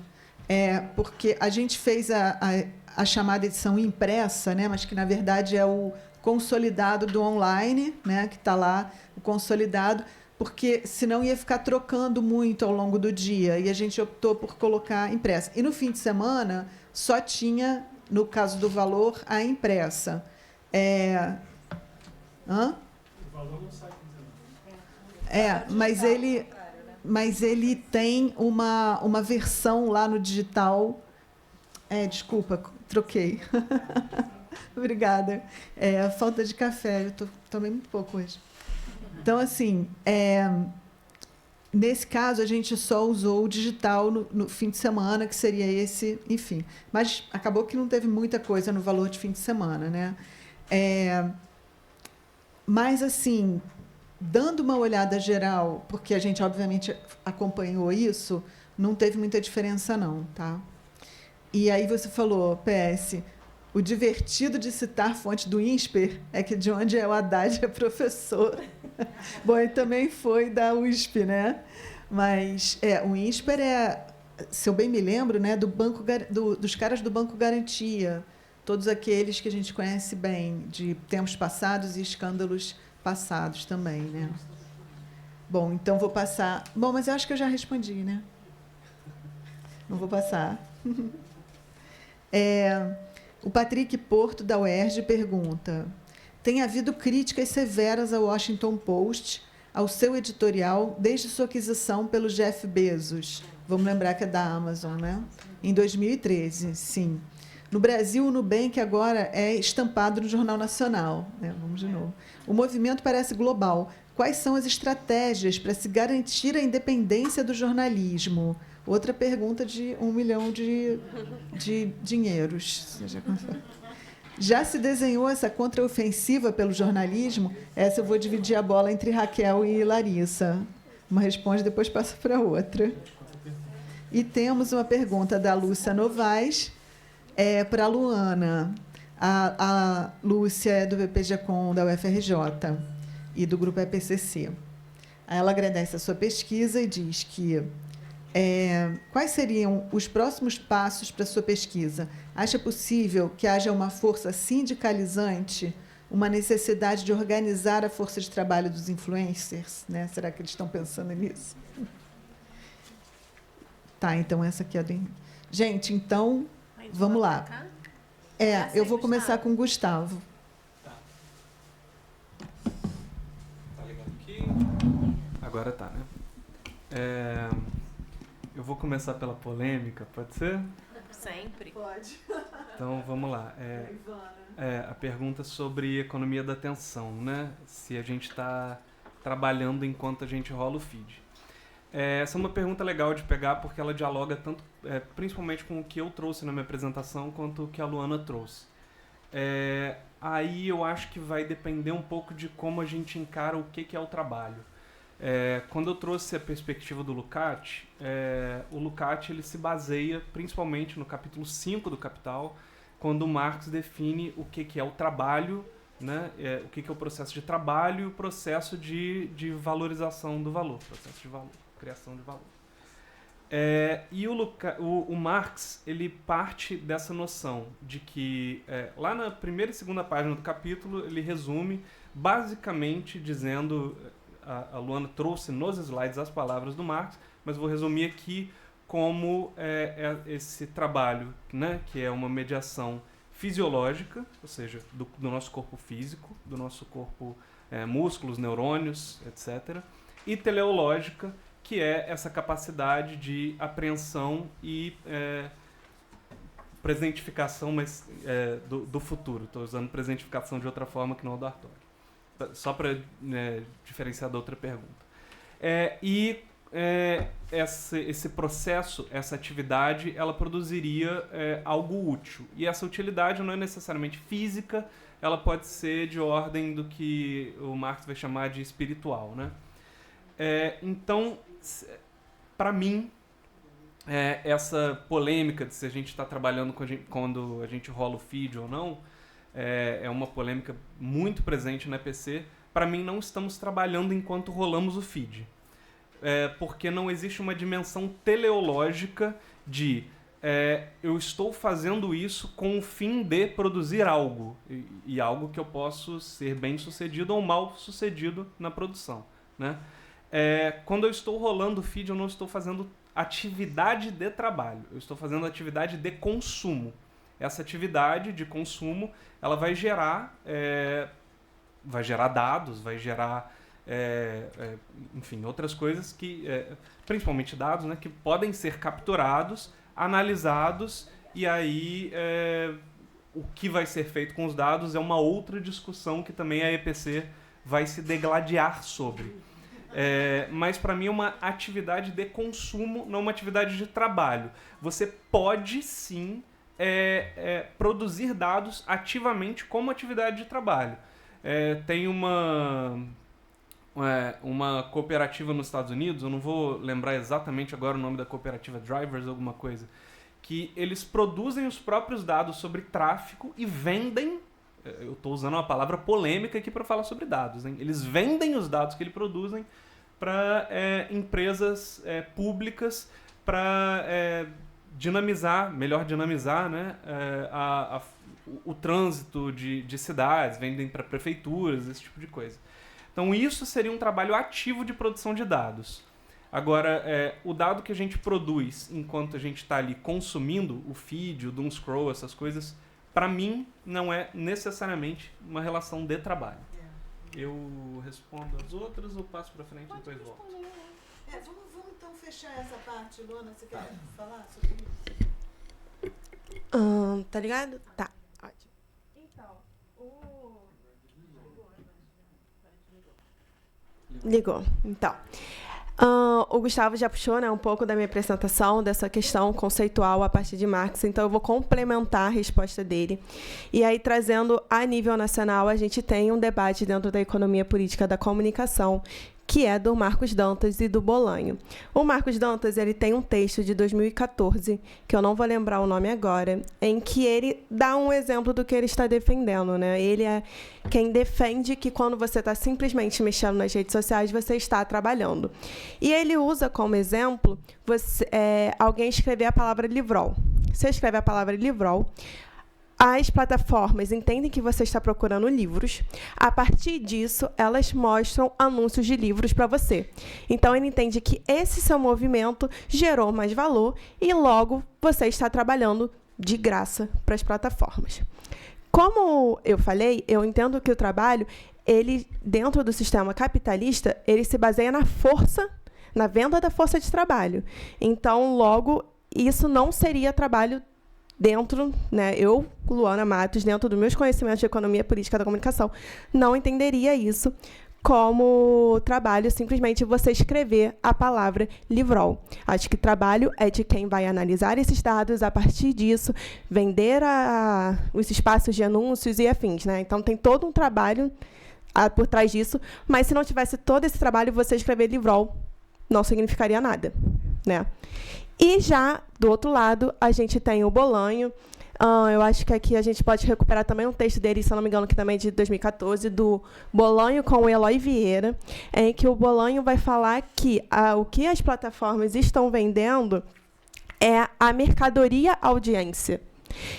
Porque a gente fez a chamada edição impressa, né, mas que, na verdade, é o consolidado do online, né, que está lá, o consolidado, porque senão ia ficar trocando muito ao longo do dia, e a gente optou por colocar impressa. E no fim de semana só tinha, no caso do valor, a impressa. O valor não sai mas ele tem uma versão lá no digital. Desculpa, troquei. Obrigada. Falta de café, eu tomei muito pouco hoje. Então, assim, nesse caso, a gente só usou o digital no fim de semana, que seria esse, enfim. Mas acabou que não teve muita coisa no valor de fim de semana, né? Mas, assim, dando uma olhada geral, porque a gente, obviamente, acompanhou isso, não teve muita diferença, não, tá? E aí você falou, PS... O divertido de citar fonte do INSPER é que de onde o Haddad é professor. Bom, ele também foi da USP, né? Mas o INSPER se eu bem me lembro, né, dos caras do Banco Garantia, todos aqueles que a gente conhece bem, de tempos passados e escândalos passados também, né? Bom, então vou passar... Bom, mas eu acho que eu já respondi, né? Não vou passar. O Patrick Porto, da UERJ, pergunta: tem havido críticas severas ao Washington Post, ao seu editorial, desde sua aquisição pelo Jeff Bezos. Vamos lembrar que é da Amazon, né? Em 2013, sim. No Brasil, o Nubank agora é estampado no Jornal Nacional. Vamos de novo. O movimento parece global. Quais são as estratégias para se garantir a independência do jornalismo? Outra pergunta de 1 milhão de dinheiros. Já se desenhou essa contraofensiva pelo jornalismo? Essa eu vou dividir a bola entre Raquel e Larissa. Uma responde, depois passa para outra. E temos uma pergunta da Lúcia Novaes para a Luana. A Lúcia é do BPGECOM da UFRJ e do Grupo EPCC. Ela agradece a sua pesquisa e diz que quais seriam os próximos passos para a sua pesquisa? Acha possível que haja uma força sindicalizante, uma necessidade de organizar a força de trabalho dos influencers? Né? Será que eles estão pensando nisso? Tá, então essa aqui é do... Gente, então, vamos lá. Eu vou começar com o Gustavo. Tá ligado aqui? Agora tá, né? Eu vou começar pela polêmica, pode ser? Sempre. Pode. Então, vamos lá. A pergunta sobre economia da atenção, né? Se a gente está trabalhando enquanto a gente rola o feed. Essa é uma pergunta legal de pegar, porque ela dialoga tanto, principalmente com o que eu trouxe na minha apresentação, quanto o que a Luana trouxe. Aí eu acho que vai depender um pouco de como a gente encara o que é o trabalho. Quando eu trouxe a perspectiva do Lukács, o Lukács ele se baseia principalmente no capítulo 5 do Capital, quando Marx define o que é o trabalho, né? O que é o processo de trabalho e o processo de valorização do valor, processo de valor, criação de valor. E o Marx ele parte dessa noção de que, lá na primeira e segunda página do capítulo, ele resume basicamente dizendo, a Luana trouxe nos slides as palavras do Marx, mas vou resumir aqui como esse trabalho, né, que é uma mediação fisiológica, ou seja, do nosso corpo físico, do nosso corpo, músculos, neurônios, etc., e teleológica, que é essa capacidade de apreensão e presentificação do futuro. Estou usando presentificação de outra forma que não é do Artório. Só para diferenciar da outra pergunta. Esse processo, essa atividade, ela produziria algo útil. E essa utilidade não é necessariamente física, ela pode ser de ordem do que o Marx vai chamar de espiritual, né? Então, para mim, essa polêmica de se a gente está trabalhando quando a gente rola o feed ou não, é uma polêmica muito presente na EPC. Para mim, não estamos trabalhando enquanto rolamos o feed. Porque não existe uma dimensão teleológica de eu estou fazendo isso com o fim de produzir algo, e algo que eu posso ser bem sucedido ou mal sucedido na produção, né? Quando eu estou rolando o feed, eu não estou fazendo atividade de trabalho, eu estou fazendo atividade de consumo. Essa atividade de consumo ela vai gerar dados, vai gerar enfim, outras coisas que, principalmente dados, né, que podem ser capturados, analisados, e aí o que vai ser feito com os dados é uma outra discussão que também a EPC vai se degladiar sobre. Mas para mim é uma atividade de consumo, não uma atividade de trabalho. Você pode sim produzir dados ativamente como atividade de trabalho. Tem uma cooperativa nos Estados Unidos, eu não vou lembrar exatamente agora o nome da cooperativa, Drivers, alguma coisa, que eles produzem os próprios dados sobre tráfego e vendem, eu estou usando uma palavra polêmica aqui para falar sobre dados, hein? Eles vendem os dados que eles produzem para empresas públicas para melhor dinamizar, né, o trânsito de cidades, vendem para prefeituras, esse tipo de coisa. Então isso seria um trabalho ativo de produção de dados. Agora, o dado que a gente produz enquanto a gente está ali consumindo o feed, o doom scroll, essas coisas, para mim não é necessariamente uma relação de trabalho. Eu respondo as outras ou passo para frente e depois volto? Vamos então fechar essa parte, Luana. Você quer falar sobre isso? Tá ligado? Tá. Ótimo. Então, Ligou. Então, o Gustavo já puxou, né, um pouco da minha apresentação, dessa questão conceitual a partir de Marx, então eu vou complementar a resposta dele. E aí, trazendo a nível nacional, a gente tem um debate dentro da economia política da comunicação, que é do Marcos Dantas e do Bolanho. O Marcos Dantas ele tem um texto de 2014, que eu não vou lembrar o nome agora, em que ele dá um exemplo do que ele está defendendo, né? Ele é quem defende que quando você está simplesmente mexendo nas redes sociais, você está trabalhando. E ele usa como exemplo alguém escrever a palavra livrol. Você escreve a palavra livrol, as plataformas entendem que você está procurando livros. A partir disso, elas mostram anúncios de livros para você. Então, ele entende que esse seu movimento gerou mais valor e, logo, você está trabalhando de graça para as plataformas. Como eu falei, eu entendo que o trabalho, ele, dentro do sistema capitalista, ele se baseia na força, na venda da força de trabalho. Então, logo, isso não seria trabalho dentro, né, eu, Luana Matos, dentro dos meus conhecimentos de economia política da comunicação, não entenderia isso como trabalho simplesmente você escrever a palavra livrol. Acho que trabalho é de quem vai analisar esses dados, a partir disso, vender os espaços de anúncios e afins, né? Então, tem todo um trabalho por trás disso, mas se não tivesse todo esse trabalho, você escrever livrol não significaria nada, né? E já, do outro lado, a gente tem o Bolanho. Eu acho que aqui a gente pode recuperar também um texto dele, se eu não me engano, que também é de 2014, do Bolanho com o Eloy Vieira, em que o Bolanho vai falar que o que as plataformas estão vendendo é a mercadoria audiência.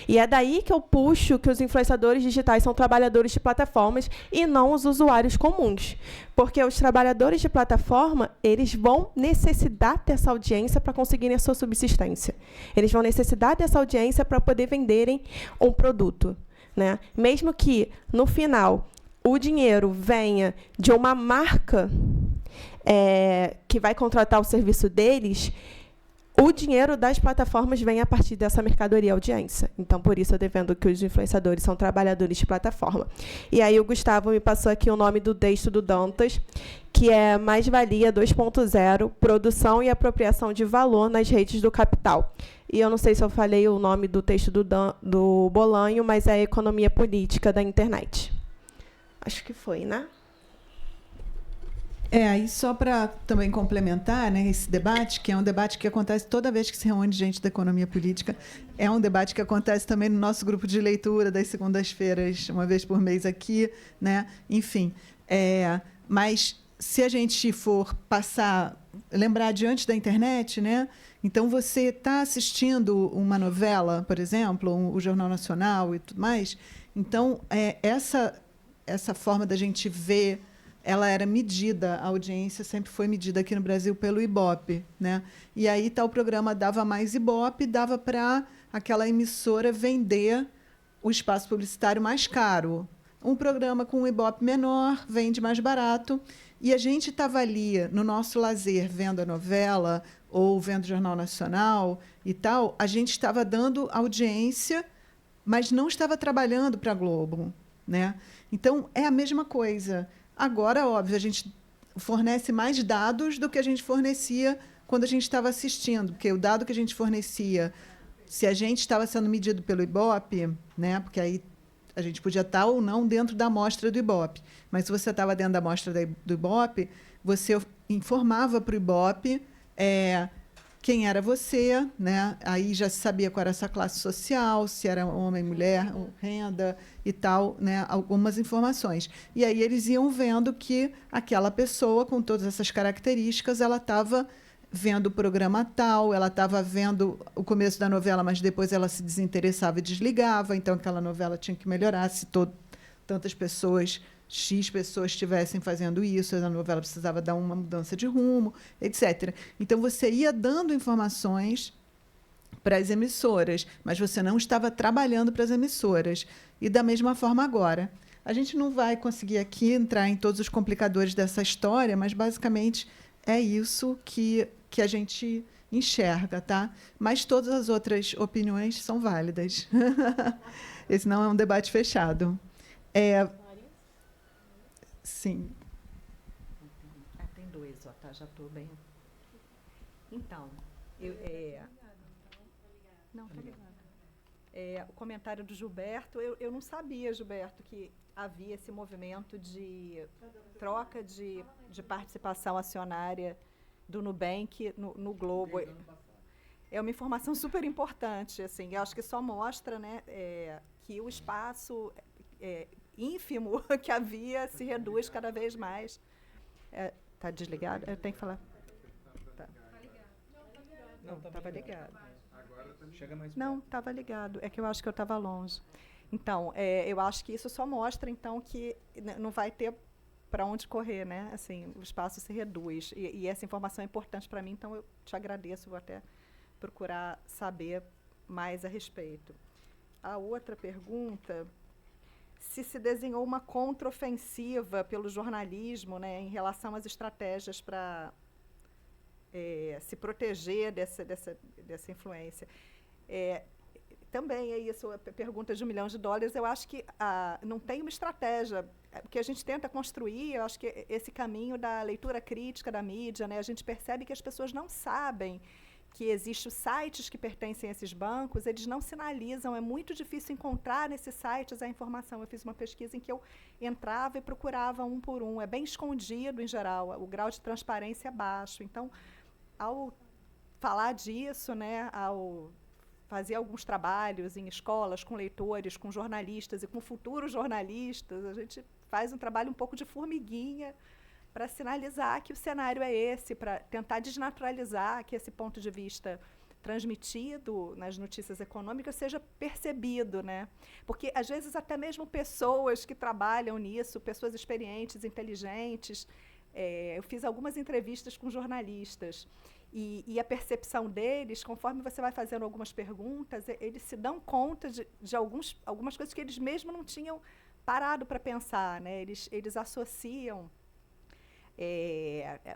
E é daí que eu puxo que os influenciadores digitais são trabalhadores de plataformas e não os usuários comuns. Porque os trabalhadores de plataforma, eles vão necessitar dessa audiência para conseguirem a sua subsistência. Eles vão necessitar dessa audiência para poder venderem um produto, né? Mesmo que, no final, o dinheiro venha de uma marca que vai contratar o serviço deles, o dinheiro das plataformas vem a partir dessa mercadoria audiência. Então, por isso, eu defendo que os influenciadores são trabalhadores de plataforma. E aí, o Gustavo me passou aqui o nome do texto do Dantas, que é Mais-Valia 2.0, Produção e Apropriação de Valor nas Redes do Capital. E eu não sei se eu falei o nome do texto do Bolanho, mas é a Economia Política da Internet. Acho que foi, né? Aí só para também complementar, né, esse debate, que é um debate que acontece toda vez que se reúne gente da economia política, é um debate que acontece também no nosso grupo de leitura das segundas-feiras, uma vez por mês aqui, né? Enfim, mas se a gente for lembrar diante da internet, né? Então você está assistindo uma novela, por exemplo, o Jornal Nacional e tudo mais. Então essa forma da gente ver, ela era medida, a audiência sempre foi medida aqui no Brasil pelo Ibope, né? E aí o programa dava mais Ibope, dava para aquela emissora vender o espaço publicitário mais caro. Um programa com um Ibope menor vende mais barato. E a gente estava ali, no nosso lazer, vendo a novela ou vendo o Jornal Nacional e tal, a gente estava dando audiência, mas não estava trabalhando para a Globo, né? Então, é a mesma coisa. Agora, óbvio, a gente fornece mais dados do que a gente fornecia quando a gente estava assistindo, porque o dado que a gente fornecia, se a gente estava sendo medido pelo Ibope, né, porque aí a gente podia estar ou não dentro da amostra do Ibope, mas se você estava dentro da amostra do Ibope, você informava para o Ibope quem era você, né? Aí já se sabia qual era a sua classe social, se era homem, mulher, renda e tal, né? Algumas informações. E aí eles iam vendo que aquela pessoa, com todas essas características, ela estava vendo o programa tal, ela estava vendo o começo da novela, mas depois ela se desinteressava e desligava, então aquela novela tinha que melhorar se tantas pessoas... X pessoas estivessem fazendo isso, a novela precisava dar uma mudança de rumo, etc. Então, você ia dando informações para as emissoras, mas você não estava trabalhando para as emissoras. E, da mesma forma, agora. A gente não vai conseguir aqui entrar em todos os complicadores dessa história, mas, basicamente, é isso que a gente enxerga, tá? Mas todas as outras opiniões são válidas. Esse não é um debate fechado. Sim. Tem dois, tá? Já estou bem. Então, não, tá ligado. O comentário do Gilberto, eu não sabia, Gilberto, que havia esse movimento de troca de participação acionária do Nubank no Globo. É uma informação super importante, assim. Eu acho que só mostra, né, que o espaço ínfimo que havia se reduz cada vez mais. Está desligado? Eu tenho que falar. Não, estava ligado. Agora chega mais perto. Não, estava ligado. É que eu acho que eu estava longe. Então, eu acho que isso só mostra, então, que não vai ter para onde correr, né? Assim, o espaço se reduz. E essa informação é importante para mim, então eu te agradeço, vou até procurar saber mais a respeito. A outra pergunta... se desenhou uma contraofensiva pelo jornalismo, né, em relação às estratégias para se proteger dessa influência. Também é isso, a pergunta de $1 milhão, eu acho que não tem uma estratégia. O que a gente tenta construir, eu acho que esse caminho da leitura crítica da mídia, né, a gente percebe que as pessoas não sabem que existem sites que pertencem a esses bancos, eles não sinalizam, é muito difícil encontrar nesses sites a informação. Eu fiz uma pesquisa em que eu entrava e procurava um por um, é bem escondido em geral, o grau de transparência é baixo. Então, ao falar disso, né, ao fazer alguns trabalhos em escolas com leitores, com jornalistas e com futuros jornalistas, a gente faz um trabalho um pouco de formiguinha para sinalizar que o cenário é esse, para tentar desnaturalizar que esse ponto de vista transmitido nas notícias econômicas seja percebido, né? Porque, às vezes, até mesmo pessoas que trabalham nisso, pessoas experientes, inteligentes, eu fiz algumas entrevistas com jornalistas, e a percepção deles, conforme você vai fazendo algumas perguntas, eles se dão conta de algumas coisas que eles mesmos não tinham parado para pensar, né? Eles associam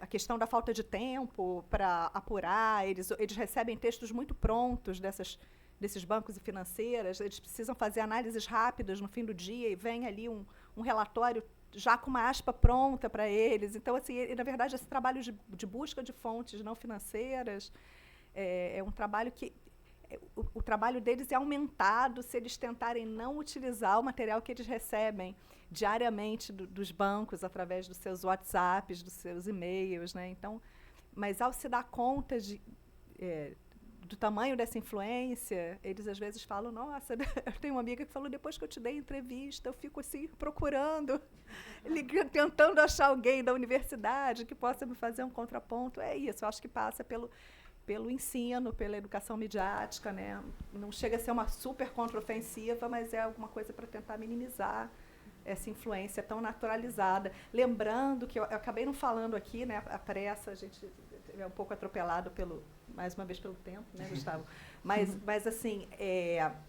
a questão da falta de tempo para apurar, eles recebem textos muito prontos desses bancos e financeiras, eles precisam fazer análises rápidas no fim do dia e vem ali um relatório já com uma aspa pronta para eles. Então, assim, na verdade, esse trabalho de busca de fontes não financeiras é um trabalho que o trabalho deles é aumentado se eles tentarem não utilizar o material que eles recebem diariamente dos bancos, através dos seus WhatsApps, dos seus e-mails, né? Então, mas ao se dar conta do tamanho dessa influência, eles às vezes falam, nossa, eu tenho uma amiga que falou, depois que eu te dei entrevista, eu fico assim, procurando, tentando achar alguém da universidade que possa me fazer um contraponto. É isso, eu acho que passa pelo ensino, pela educação midiática, né? Não chega a ser uma super contraofensiva, mas é alguma coisa para tentar minimizar essa influência tão naturalizada. Lembrando que eu acabei não falando aqui, né? A pressa, a gente é um pouco atropelado mais uma vez pelo tempo, né, Gustavo? Mas assim,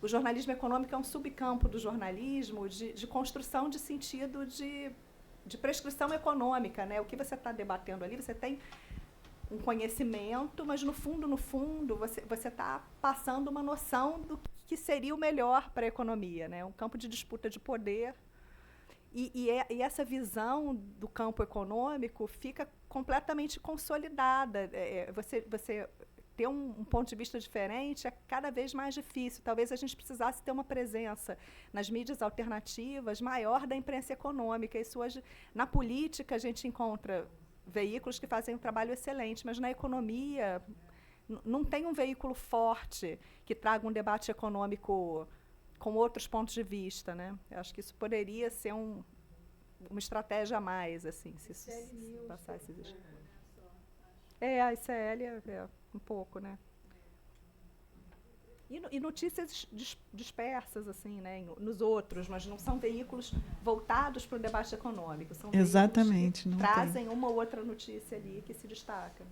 o jornalismo econômico é um subcampo do jornalismo de construção de sentido de prescrição econômica, né? O que você está debatendo ali, você tem um conhecimento, mas no fundo, você está passando uma noção do que seria o melhor para a economia, né? Um campo de disputa de poder. E essa visão do campo econômico fica completamente consolidada. Você ter um ponto de vista diferente é cada vez mais difícil. Talvez a gente precisasse ter uma presença nas mídias alternativas maior da imprensa econômica. Isso hoje, na política, a gente encontra veículos que fazem um trabalho excelente, mas na economia não tem um veículo forte que traga um debate econômico com outros pontos de vista, né? Eu acho que isso poderia ser uma estratégia a mais, assim, se isso passasse a existir. A ICL é um pouco, né? E notícias dispersas, assim, né, nos outros, mas não são veículos voltados para o debate econômico. São exatamente, veículos que trazem uma ou outra notícia ali que se destaca.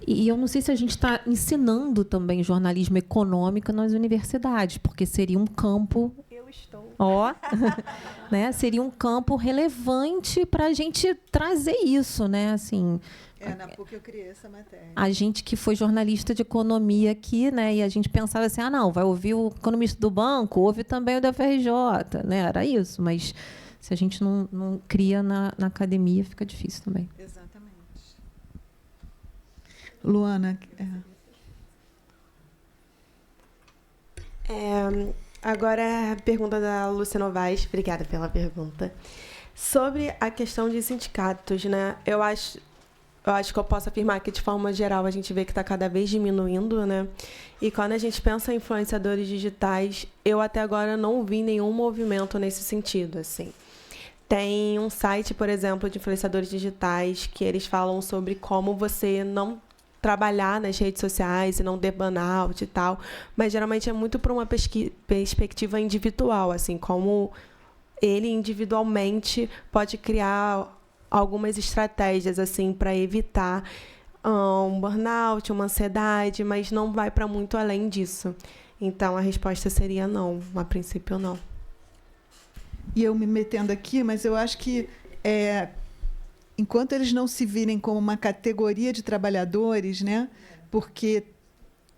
E eu não sei se a gente está ensinando também jornalismo econômico nas universidades, porque seria um campo... Eu estou. Né? Seria um campo relevante para a gente trazer isso, né? Assim, na PUC eu criei essa matéria. A gente que foi jornalista de economia aqui, né? E a gente pensava assim, não, vai ouvir o economista do banco, ouve também o da FRJ, né? Era isso, mas se a gente não cria na academia, fica difícil também. Exatamente. Luana. Agora, a pergunta da Lúcia Novaes. Obrigada pela pergunta. Sobre a questão de sindicatos, né? Eu acho que eu posso afirmar que, de forma geral, a gente vê que está cada vez diminuindo, né? E quando a gente pensa em influenciadores digitais, eu até agora não vi nenhum movimento nesse sentido, assim. Tem um site, por exemplo, de influenciadores digitais que eles falam sobre como você não trabalhar nas redes sociais e não ter burnout e tal, mas geralmente é muito para uma perspectiva individual, assim, como ele individualmente pode criar algumas estratégias assim para evitar um burnout, uma ansiedade, mas não vai para muito além disso. Então a resposta seria não, a princípio não. E eu me metendo aqui, mas eu acho que enquanto eles não se virem como uma categoria de trabalhadores, né? Porque,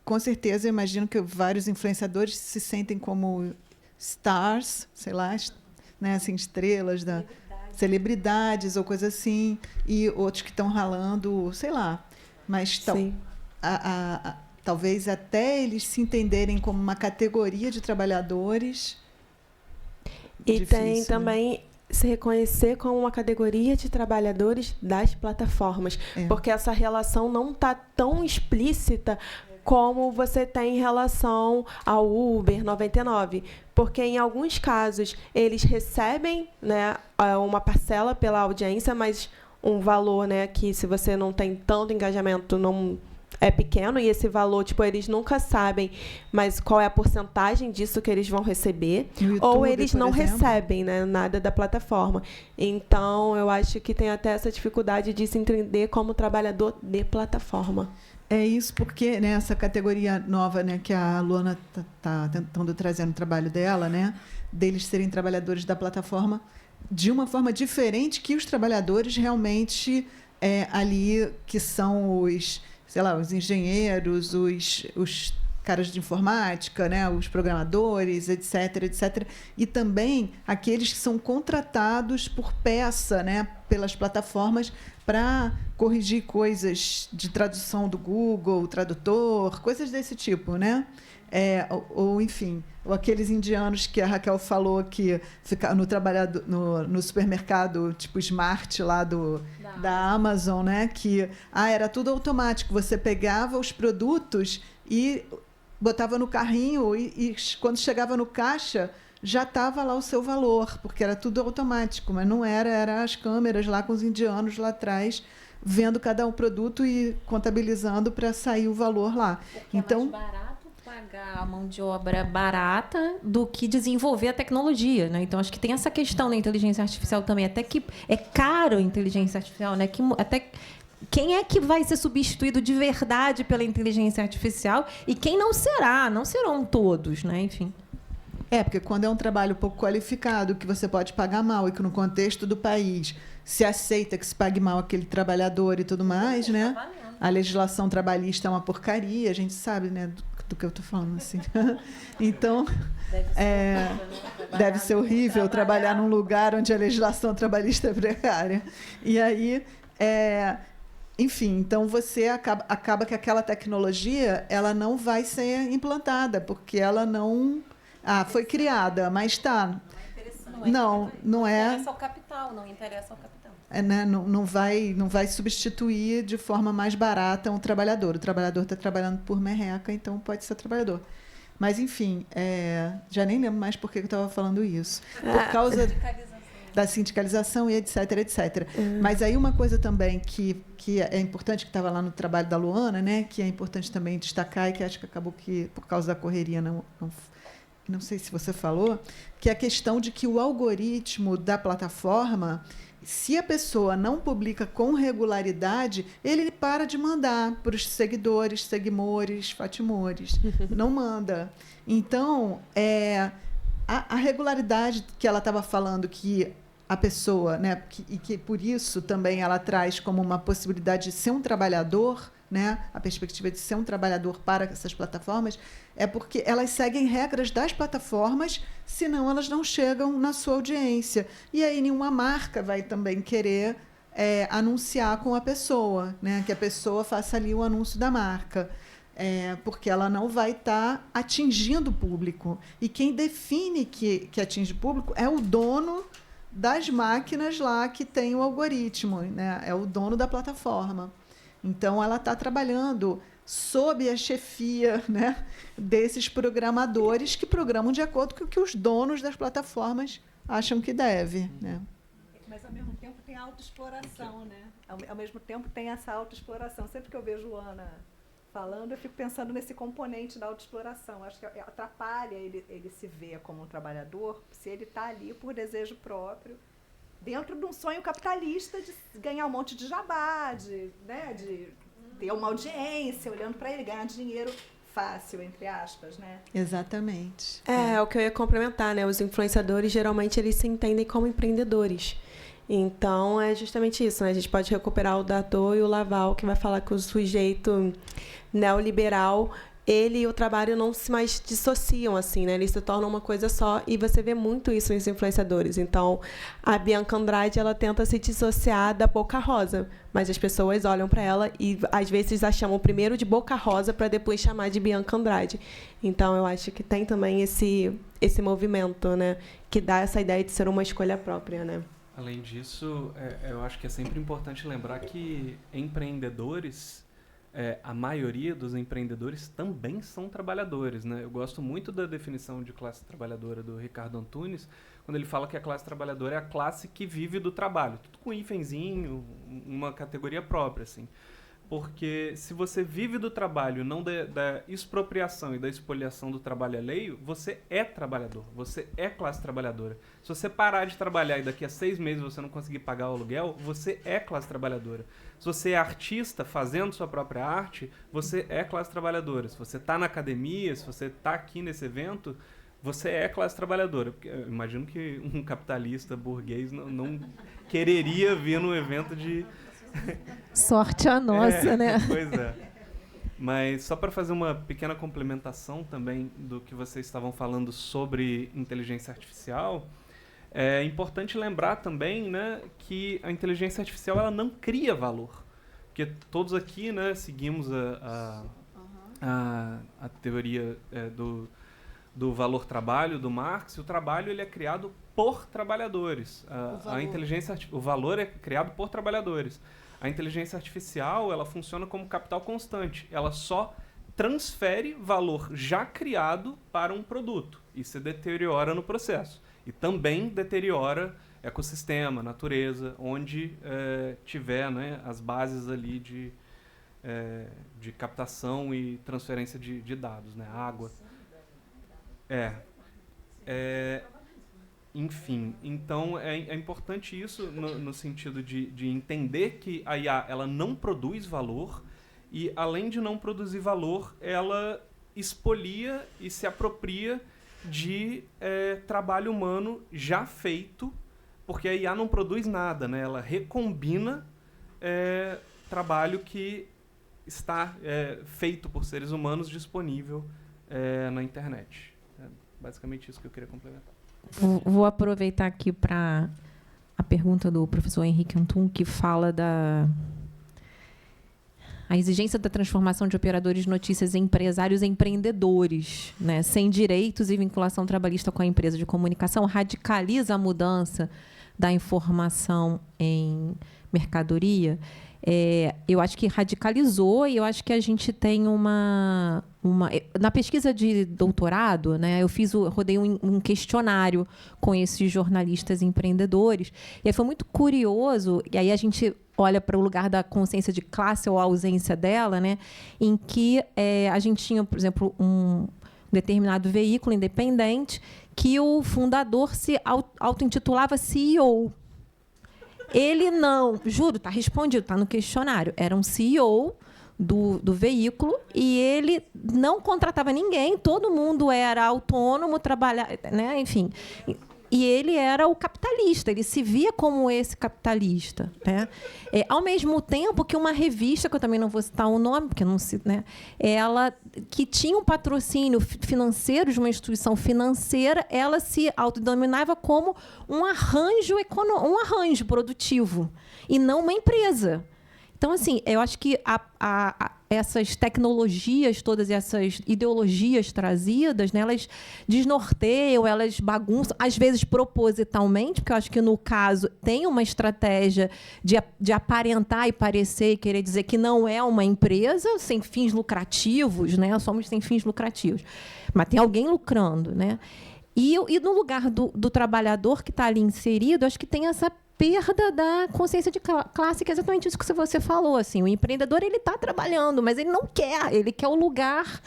com certeza, eu imagino que vários influenciadores se sentem como stars, sei lá, né? Assim, estrelas celebridades ou coisa assim, e outros que estão ralando, sei lá. Mas talvez até eles se entenderem como uma categoria de trabalhadores. E difícil, tem também se reconhecer como uma categoria de trabalhadores das plataformas, porque essa relação não está tão explícita como você tem em relação ao Uber 99, porque em alguns casos eles recebem, né, uma parcela pela audiência, mas um valor, né, que se você não tem tanto engajamento não é pequeno, e esse valor, tipo, eles nunca sabem mas qual é a porcentagem disso que eles vão receber, YouTube, ou eles não exemplo, recebem, né, nada da plataforma. Então, eu acho que tem até essa dificuldade de se entender como trabalhador de plataforma. É isso, porque, né, essa categoria nova, né, que a Luana está tentando trazer no trabalho dela, né, deles serem trabalhadores da plataforma de uma forma diferente que os trabalhadores realmente ali, que são os, sei lá, os engenheiros, os caras de informática, né, os programadores, etc, etc. E também aqueles que são contratados por peça, né, pelas plataformas para corrigir coisas de tradução do Google, tradutor, coisas desse tipo, né? Ou enfim, ou aqueles indianos que a Raquel falou que ficavam no supermercado tipo Smart lá da Amazon, né? Que era tudo automático. Você pegava os produtos e botava no carrinho e quando chegava no caixa já estava lá o seu valor, porque era tudo automático, mas não era as câmeras lá com os indianos lá atrás vendo cada um produto e contabilizando para sair o valor lá. Porque então, é mais barato pagar a mão de obra barata do que desenvolver a tecnologia, né? Então, acho que tem essa questão da inteligência artificial também, até que é caro a inteligência artificial, né? Até quem é que vai ser substituído de verdade pela inteligência artificial e quem não será? Não serão todos, né? Enfim. Porque quando é um trabalho pouco qualificado, que você pode pagar mal e que no contexto do país se aceita que se pague mal aquele trabalhador e tudo mais, né? A legislação trabalhista é uma porcaria, a gente sabe, né, do que eu estou falando, assim. Então, deve ser horrível trabalhar num lugar onde a legislação trabalhista é precária. E aí, enfim, então você acaba que aquela tecnologia ela não vai ser implantada, porque ela não... foi criada, mas está... Não interessa ao capital, não interessa ao capital. Né? Não vai substituir de forma mais barata um trabalhador. O trabalhador está trabalhando por merreca, então pode ser trabalhador. Mas, enfim, já nem lembro mais por que eu estava falando isso. Por causa da sindicalização e etc, etc. Mas aí uma coisa também que é importante, que estava lá no trabalho da Luana, né? Que é importante também destacar e que acho que acabou que, por causa da correria, não sei se você falou, que é a questão de que o algoritmo da plataforma, se a pessoa não publica com regularidade, ele para de mandar para os seguidores, seguimores, fatimores. Não manda. Então, a regularidade que ela estava falando, que a pessoa, né, e que por isso também ela traz como uma possibilidade de ser um trabalhador, né, a perspectiva de ser um trabalhador para essas plataformas, é porque elas seguem regras das plataformas, senão elas não chegam na sua audiência. E aí nenhuma marca vai também querer anunciar com a pessoa, né, que a pessoa faça ali o anúncio da marca, porque ela não vai estar atingindo o público. E quem define que atinge o público é o dono das máquinas lá que tem o algoritmo, né, é o dono da plataforma. Então, ela está trabalhando sob a chefia, né, desses programadores que programam de acordo com o que os donos das plataformas acham que deve, né? Mas, ao mesmo tempo, tem autoexploração, né? Ao mesmo tempo, tem essa autoexploração. Sempre que eu vejo Luana falando, eu fico pensando nesse componente da autoexploração. Acho que atrapalha ele se ver como um trabalhador se ele está ali por desejo próprio, dentro de um sonho capitalista de ganhar um monte de jabá, de ter uma audiência, olhando para ele, ganhar dinheiro fácil, entre aspas, né? Exatamente. É o que eu ia complementar, né? Os influenciadores, geralmente, eles se entendem como empreendedores. Então, é justamente isso, né? A gente pode recuperar o Datô e o Laval, que vai falar que o sujeito neoliberal ele e o trabalho não se mais dissociam, assim, né? Eles se tornam uma coisa só, e você vê muito isso nos influenciadores. Então, a Bianca Andrade, ela tenta se dissociar da Boca Rosa, mas as pessoas olham para ela e, às vezes, a chamam primeiro de Boca Rosa para depois chamar de Bianca Andrade. Então, eu acho que tem também esse movimento, né? Que dá essa ideia de ser uma escolha própria, né? Além disso, eu acho que é sempre importante lembrar que empreendedores... a maioria dos empreendedores também são trabalhadores, né? Eu gosto muito da definição de classe trabalhadora do Ricardo Antunes, quando ele fala que a classe trabalhadora é a classe que vive do trabalho, tudo com hífenzinho, uma categoria própria, assim. Porque se você vive do trabalho, não da expropriação e da expoliação do trabalho alheio, você é trabalhador, você é classe trabalhadora. Se você parar de trabalhar e daqui a 6 meses você não conseguir pagar o aluguel, você é classe trabalhadora. Se você é artista fazendo sua própria arte, você é classe trabalhadora. Se você está na academia, se você está aqui nesse evento, você é classe trabalhadora. Porque eu imagino que um capitalista burguês não quereria vir num evento de... Sorte a nossa, né? Pois é. Mas só para fazer uma pequena complementação também do que vocês estavam falando sobre inteligência artificial, é importante lembrar também, né, que a inteligência artificial ela não cria valor. Porque todos aqui, né, seguimos a teoria do valor trabalho, do Marx, e o trabalho ele é criado por trabalhadores. O valor é criado por trabalhadores. A inteligência artificial ela funciona como capital constante. Ela só transfere valor já criado para um produto e se deteriora no processo. E também deteriora ecossistema, natureza, onde tiver, né, as bases ali de captação e transferência de dados, né, água. Enfim, então é importante isso no sentido de entender que a IA ela não produz valor e, além de não produzir valor, ela expolia e se apropria de trabalho humano já feito, porque a IA não produz nada, né? Ela recombina trabalho que está feito por seres humanos disponível na internet. É basicamente isso que eu queria complementar. Vou aproveitar aqui para a pergunta do professor Henrique Antum, que fala a exigência da transformação de operadores de notícias em empresários e empreendedores, né, sem direitos e vinculação trabalhista com a empresa de comunicação, radicaliza a mudança da informação em mercadoria. Eu acho que radicalizou, e eu acho que a gente tem na pesquisa de doutorado, né, rodei um questionário com esses jornalistas empreendedores, e aí foi muito curioso, e aí a gente olha para o lugar da consciência de classe ou a ausência dela, né, em que a gente tinha, por exemplo, um determinado veículo independente que o fundador se auto-intitulava CEO. Ele não, juro, está respondido, está no questionário, era um CEO do veículo e ele não contratava ninguém, todo mundo era autônomo, trabalhava, né, enfim. E ele era o capitalista, ele se via como esse capitalista, né? Ao mesmo tempo que uma revista, que eu também não vou citar o nome, porque não se, né, ela que tinha um patrocínio financeiro de uma instituição financeira, ela se autodenominava como um arranjo produtivo e não uma empresa. Então, assim, eu acho que essas tecnologias todas, essas ideologias trazidas, né, elas desnorteiam, elas bagunçam, às vezes propositalmente, porque eu acho que, no caso, tem uma estratégia de aparentar e parecer e querer dizer que não é uma empresa sem fins lucrativos, né? Somos sem fins lucrativos. Mas tem alguém lucrando, né? E no lugar do trabalhador que está ali inserido, acho que tem essa perda da consciência de classe, que é exatamente isso que você falou. Assim, o empreendedor ele está trabalhando, mas ele não quer, ele quer o lugar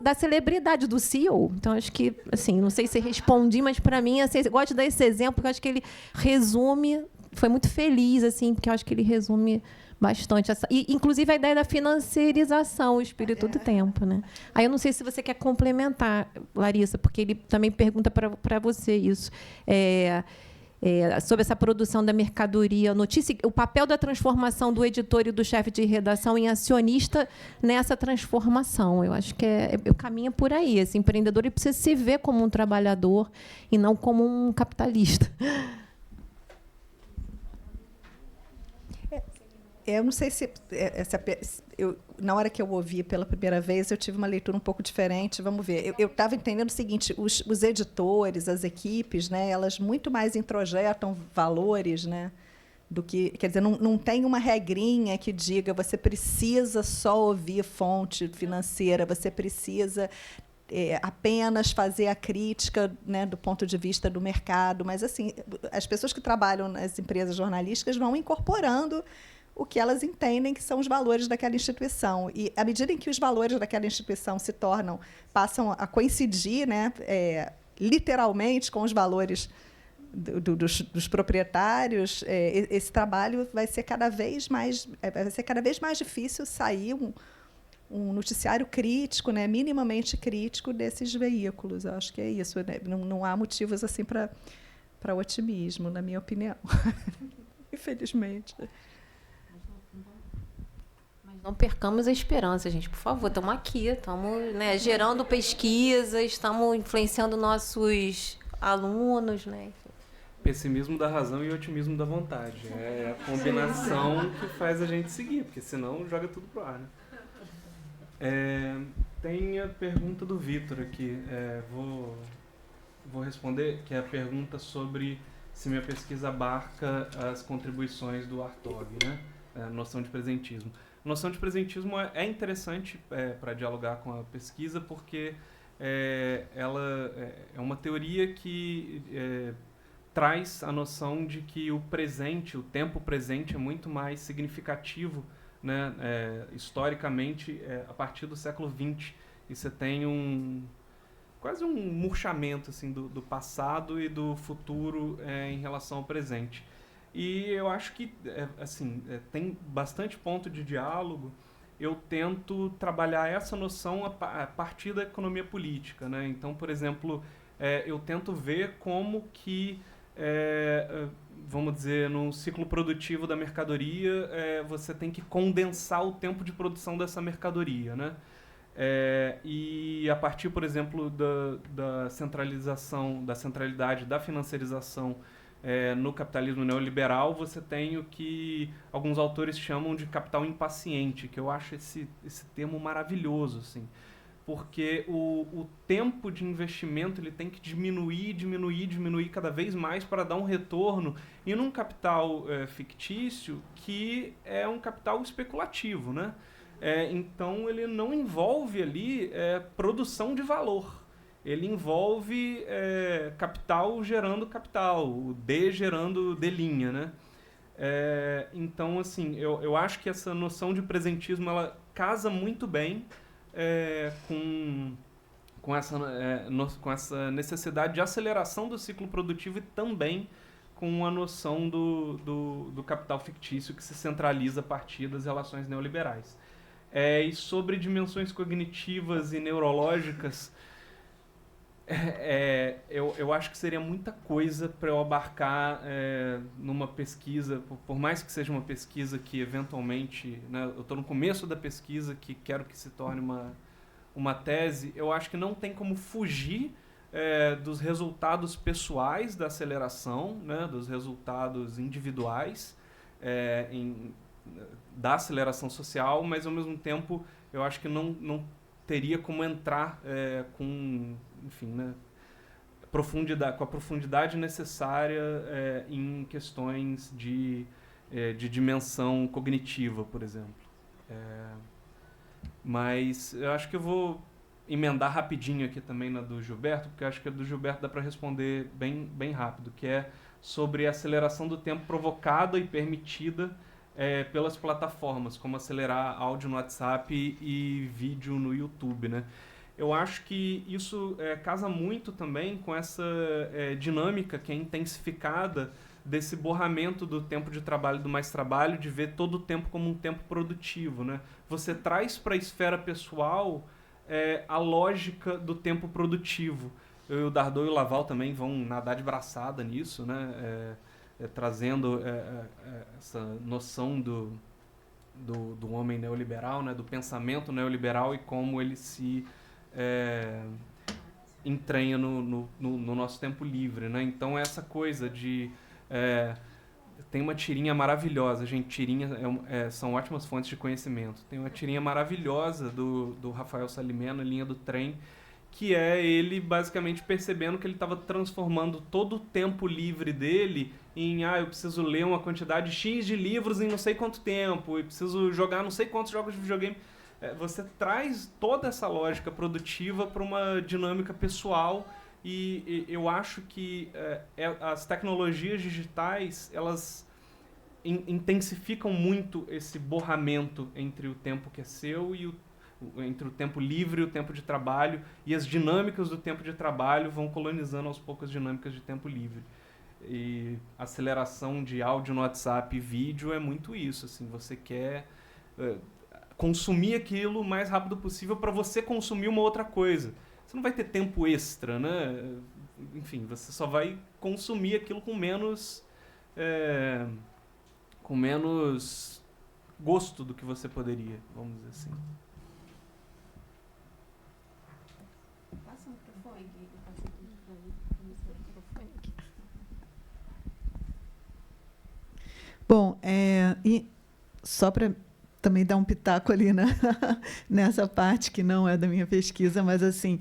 da celebridade, do CEO. Então, acho que, assim, não sei se respondi, mas, para mim, assim, eu gosto de dar esse exemplo, porque eu acho que ele resume, foi muito feliz, assim, porque eu acho que ele resume bastante. E, inclusive, a ideia da financiarização, o espírito do tempo, né? Aí eu não sei se você quer complementar, Larissa, porque ele também pergunta para você isso. sobre essa produção da mercadoria, notícia, o papel da transformação do editor e do chefe de redação em acionista nessa transformação. Eu acho que o caminho é por aí. Esse empreendedor ele precisa se ver como um trabalhador e não como um capitalista. Eu não sei se na hora que eu ouvi pela primeira vez, eu tive uma leitura um pouco diferente. Vamos ver. Eu estava entendendo o seguinte: os editores, as equipes, né, elas muito mais introjetam valores, né, do que, quer dizer, não tem uma regrinha que diga você precisa só ouvir fonte financeira, você precisa apenas fazer a crítica, né, do ponto de vista do mercado. Mas assim, as pessoas que trabalham nas empresas jornalísticas vão incorporando o que elas entendem que são os valores daquela instituição. E, à medida em que os valores daquela instituição passam a coincidir, né, literalmente, com os valores dos proprietários, esse trabalho vai ser cada vez mais difícil sair um noticiário crítico, né, minimamente crítico desses veículos. Eu acho que é isso, né? Não há motivos assim para otimismo, na minha opinião. Infelizmente. Não percamos a esperança, gente, por favor. Estamos aqui, estamos, né, gerando pesquisas, estamos influenciando nossos alunos, né? Pessimismo da razão e otimismo da vontade. É a combinação que faz a gente seguir, porque senão joga tudo pro ar, né? Tem a pergunta do Vitor aqui. Vou responder, que é a pergunta sobre se minha pesquisa abarca as contribuições do Hartog, né? A noção de presentismo. A noção de presentismo é interessante para dialogar com a pesquisa, porque ela é uma teoria que traz a noção de que o presente, o tempo presente, é muito mais significativo, né, historicamente, a partir do século XX. E você tem quase um murchamento assim, do passado e do futuro em relação ao presente. E eu acho que tem bastante ponto de diálogo. Eu tento trabalhar essa noção a partir da economia política, né? Então, por exemplo, eu tento ver como que, vamos dizer, no ciclo produtivo da mercadoria, você tem que condensar o tempo de produção dessa mercadoria, né? E a partir, por exemplo, da centralização, da centralidade, da financiarização no capitalismo neoliberal, você tem o que alguns autores chamam de capital impaciente, que eu acho esse termo maravilhoso, assim, porque o tempo de investimento ele tem que diminuir cada vez mais para dar um retorno, e num capital fictício que é um capital especulativo, né? Então ele não envolve ali produção de valor. Ele envolve capital gerando capital, o D gerando D', né? Então, assim, eu acho que essa noção de presentismo ela casa muito bem com essa necessidade de aceleração do ciclo produtivo e também com a noção do capital fictício que se centraliza a partir das relações neoliberais. E sobre dimensões cognitivas e neurológicas, eu acho que seria muita coisa para eu abarcar numa pesquisa, por mais que seja uma pesquisa que eventualmente, né, eu estou no começo da pesquisa, que quero que se torne uma tese. Eu acho que não tem como fugir dos resultados pessoais da aceleração, né, dos resultados individuais da aceleração social, mas ao mesmo tempo eu acho que não teria como entrar com, enfim, né, com a profundidade necessária em questões de dimensão cognitiva, por exemplo. Mas eu acho que eu vou emendar rapidinho aqui também na do Gilberto, porque eu acho que a do Gilberto dá para responder bem rápido, que é sobre a aceleração do tempo provocada e permitida pelas plataformas, como acelerar áudio no WhatsApp e vídeo no YouTube, né? Eu acho que isso casa muito também com essa dinâmica que é intensificada desse borramento do tempo de trabalho e do mais trabalho, de ver todo o tempo como um tempo produtivo, né? Você traz para a esfera pessoal a lógica do tempo produtivo. eu e o Dardot e o Laval também vão nadar de braçada nisso, né? Trazendo essa noção do homem neoliberal, né? Do pensamento neoliberal e como ele se entranha no nosso tempo livre, né? Então, essa coisa de... tem uma tirinha maravilhosa, gente. Tirinha são ótimas fontes de conhecimento. Tem uma tirinha maravilhosa do Rafael Salimena, Linha do Trem, que é ele basicamente percebendo que ele estava transformando todo o tempo livre dele em eu preciso ler uma quantidade X de livros em não sei quanto tempo, eu preciso jogar não sei quantos jogos de videogame. Você traz toda essa lógica produtiva para uma dinâmica pessoal e eu acho que as tecnologias digitais, elas intensificam muito esse borramento entre o tempo que é seu e entre o tempo livre e o tempo de trabalho, e as dinâmicas do tempo de trabalho vão colonizando aos poucos as dinâmicas de tempo livre. E a aceleração de áudio no WhatsApp e vídeo é muito isso, assim, você quer consumir aquilo o mais rápido possível para você consumir uma outra coisa. Você não vai ter tempo extra, né? Enfim, você só vai consumir aquilo com menos gosto do que você poderia, vamos dizer assim. Passa o microfone, passa aqui para mim, o microfone aqui. Bom, e só para também dar um pitaco ali nessa parte que não é da minha pesquisa, mas assim,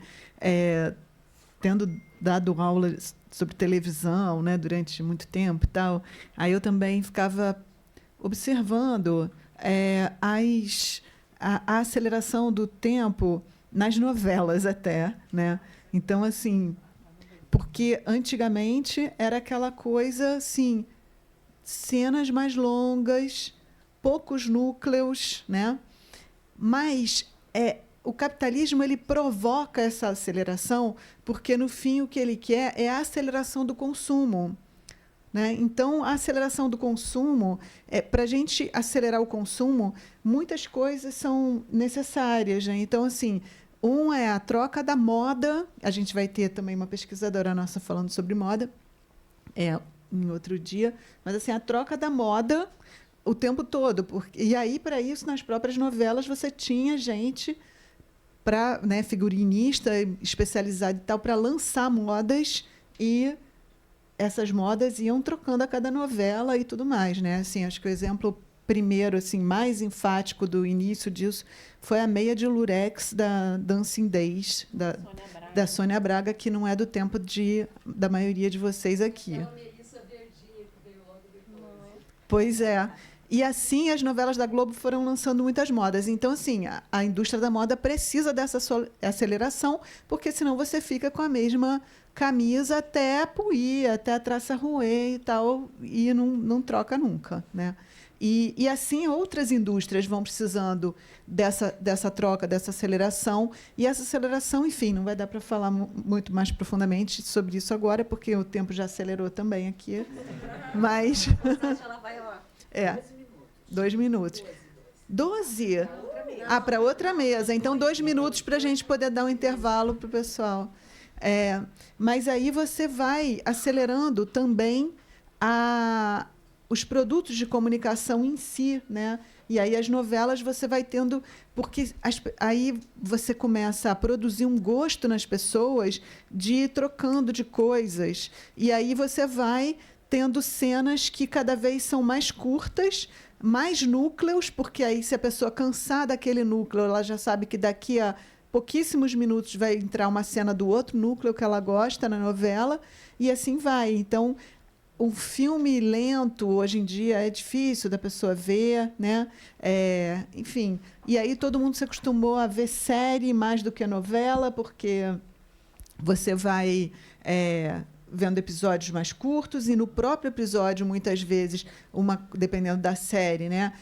tendo dado aula sobre televisão, né, durante muito tempo e tal, aí eu também ficava observando a aceleração do tempo nas novelas até, né? Então, assim, porque antigamente era aquela coisa, assim, cenas mais longas, poucos núcleos, né? Mas o capitalismo ele provoca essa aceleração porque, no fim, o que ele quer é a aceleração do consumo. Né? Então, a aceleração do consumo, para a gente acelerar o consumo, muitas coisas são necessárias. Né? Então, assim, é a troca da moda. A gente vai ter também uma pesquisadora nossa falando sobre moda em outro dia. Mas, assim, a troca da moda o tempo todo. E aí, para isso, nas próprias novelas, você tinha gente, né, figurinista especializada e tal, para lançar modas, e essas modas iam trocando a cada novela e tudo mais, né? Assim, acho que o exemplo primeiro, assim, mais enfático do início disso foi a meia de lurex da Dancing Days, da Sônia Braga, que não é do tempo da maioria de vocês aqui. Pois é. E assim as novelas da Globo foram lançando muitas modas. Então, assim, a indústria da moda precisa dessa aceleração, porque senão você fica com a mesma camisa até puir, até a traça roer e tal, e não troca nunca, né? E assim outras indústrias vão precisando dessa troca, dessa aceleração. E essa aceleração, enfim, não vai dar para falar muito mais profundamente sobre isso agora, porque o tempo já acelerou também aqui. Mas... Ela vai, ó. 2 minutos. 12? Para outra mesa. Então, 2 minutos para a gente poder dar um intervalo para o pessoal. Mas aí você vai acelerando também os produtos de comunicação em si, né? E aí as novelas você vai tendo... Porque aí você começa a produzir um gosto nas pessoas de ir trocando de coisas. E aí você vai tendo cenas que cada vez são mais curtas, mais núcleos, porque aí, se a pessoa cansar daquele núcleo, ela já sabe que daqui a pouquíssimos minutos vai entrar uma cena do outro núcleo que ela gosta na novela, e assim vai. Então, o filme lento, hoje em dia, é difícil da pessoa ver, né? Enfim, e aí todo mundo se acostumou a ver série mais do que novela, porque você vai... vendo episódios mais curtos, e no próprio episódio, muitas vezes, dependendo da série, né?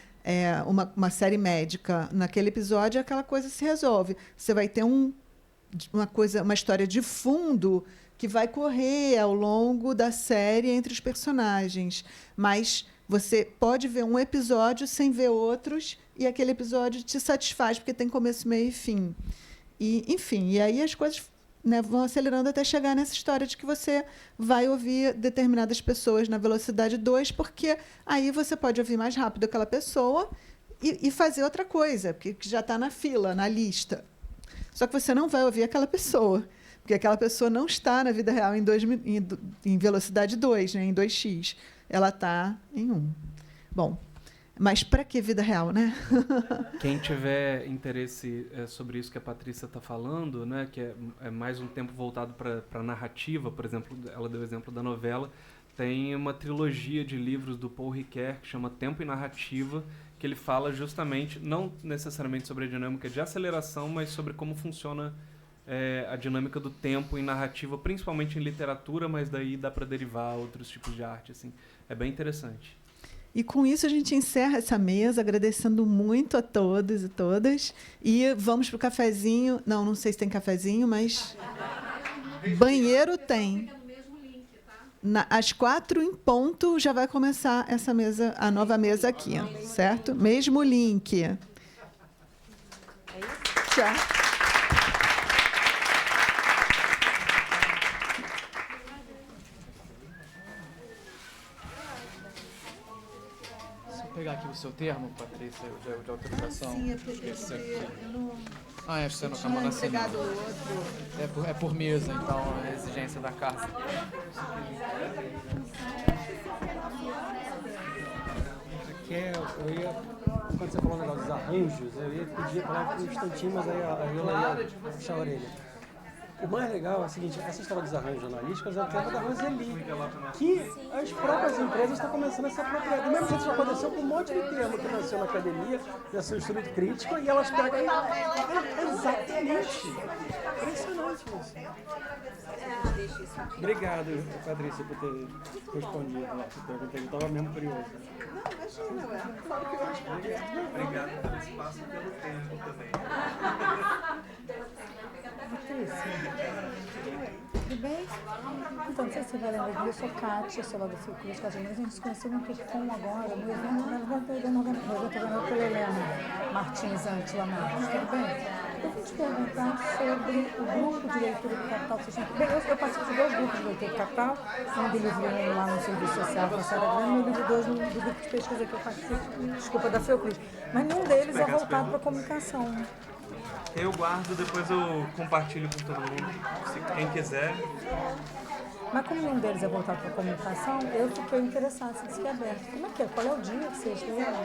Uma série médica, naquele episódio, aquela coisa se resolve. Você vai ter uma história de fundo que vai correr ao longo da série entre os personagens. Mas você pode ver um episódio sem ver outros, e aquele episódio te satisfaz, porque tem começo, meio e fim. Enfim, e aí as coisas né, vão acelerando até chegar nessa história de que você vai ouvir determinadas pessoas na velocidade 2, porque aí você pode ouvir mais rápido aquela pessoa e fazer outra coisa, porque já está na fila, na lista. Só que você não vai ouvir aquela pessoa, porque aquela pessoa não está na vida real em velocidade 2, né, em 2x. Ela está em 1. Bom, mas para que vida real, né? Quem tiver interesse sobre isso que a Patrícia está falando, né, que é mais um tempo voltado para a narrativa, por exemplo, ela deu o exemplo da novela, tem uma trilogia de livros do Paul Ricoeur que chama Tempo e Narrativa, que ele fala justamente, não necessariamente sobre a dinâmica de aceleração, mas sobre como funciona a dinâmica do tempo em narrativa, principalmente em literatura, mas daí dá para derivar outros tipos de arte. Assim. É bem interessante. E com isso a gente encerra essa mesa, agradecendo muito a todos e todas. E vamos para o cafezinho. Não sei se tem cafezinho, mas banheiro tem. Às 4 em ponto já vai começar essa mesa, a nova mesa aqui, certo? Mesmo link. É isso? Tchau. Vou pegar aqui o seu termo, Patrícia, de autorização. Sim, é porque eu não... Acho que você não acabou assinando. outro. É por mesa, então, a exigência da casa. Quando você falou o negócio dos arranjos, eu ia pedir a palavra por um instantinho, mas aí a Viola ia puxar a orelha. O mais legal é o seguinte, essa história dos arranjos jornalísticos é o tema da Roseli, que as próprias empresas estão começando a se apropriar. Do mesmo jeito que isso aconteceu com um monte de termo que nasceu na academia, nasceu estudo crítico, e elas pegam exatamente. Impressionante isso. Obrigado, Patrícia, por ter respondido a pergunta. Eu estava mesmo curioso. Obrigado pelo espaço e pelo tempo também. Tudo bem? Então, não sei se você vai lembrar, eu sou Kátia, sou lá do Fiocruz Cajameiras, a gente se conheceu no Picom agora, no evento organizado pela Helena Martins antes, lá Martins, tudo bem? Eu vim te perguntar sobre o grupo de leitura do Capital que vocês têm. Bem, eu participo de 2 grupos de leitura do Capital, um deles um lá no Serviço Social com a Sara Grande, e o livro 2 do grupo de pesquisa que eu participo, desculpa, da Fiocruz. Mas nenhum deles é voltado para a comunicação. Eu guardo, depois eu compartilho com todo mundo, se quem quiser. Mas como nenhum deles é voltado para a comunicação, eu fiquei interessada, se disse que é aberto. Como é que é? Qual é o dia que vocês leram?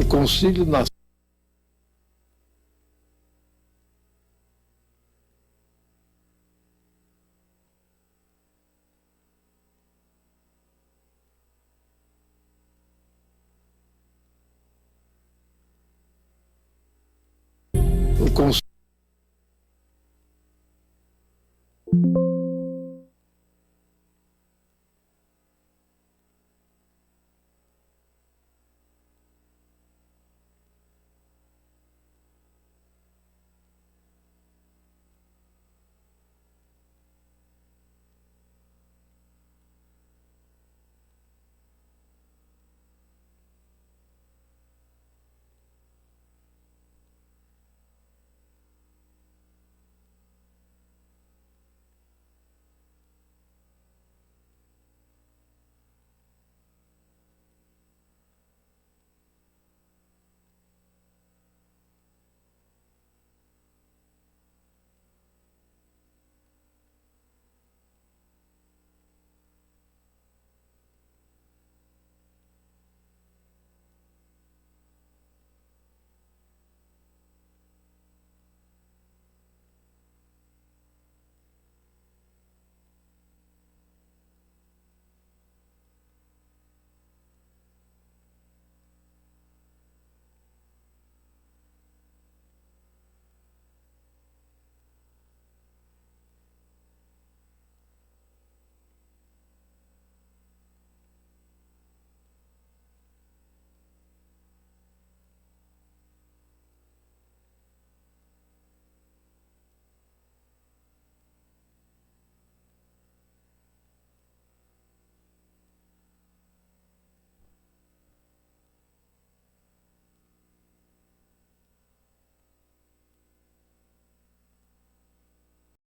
Concílio Nacional. O Conselho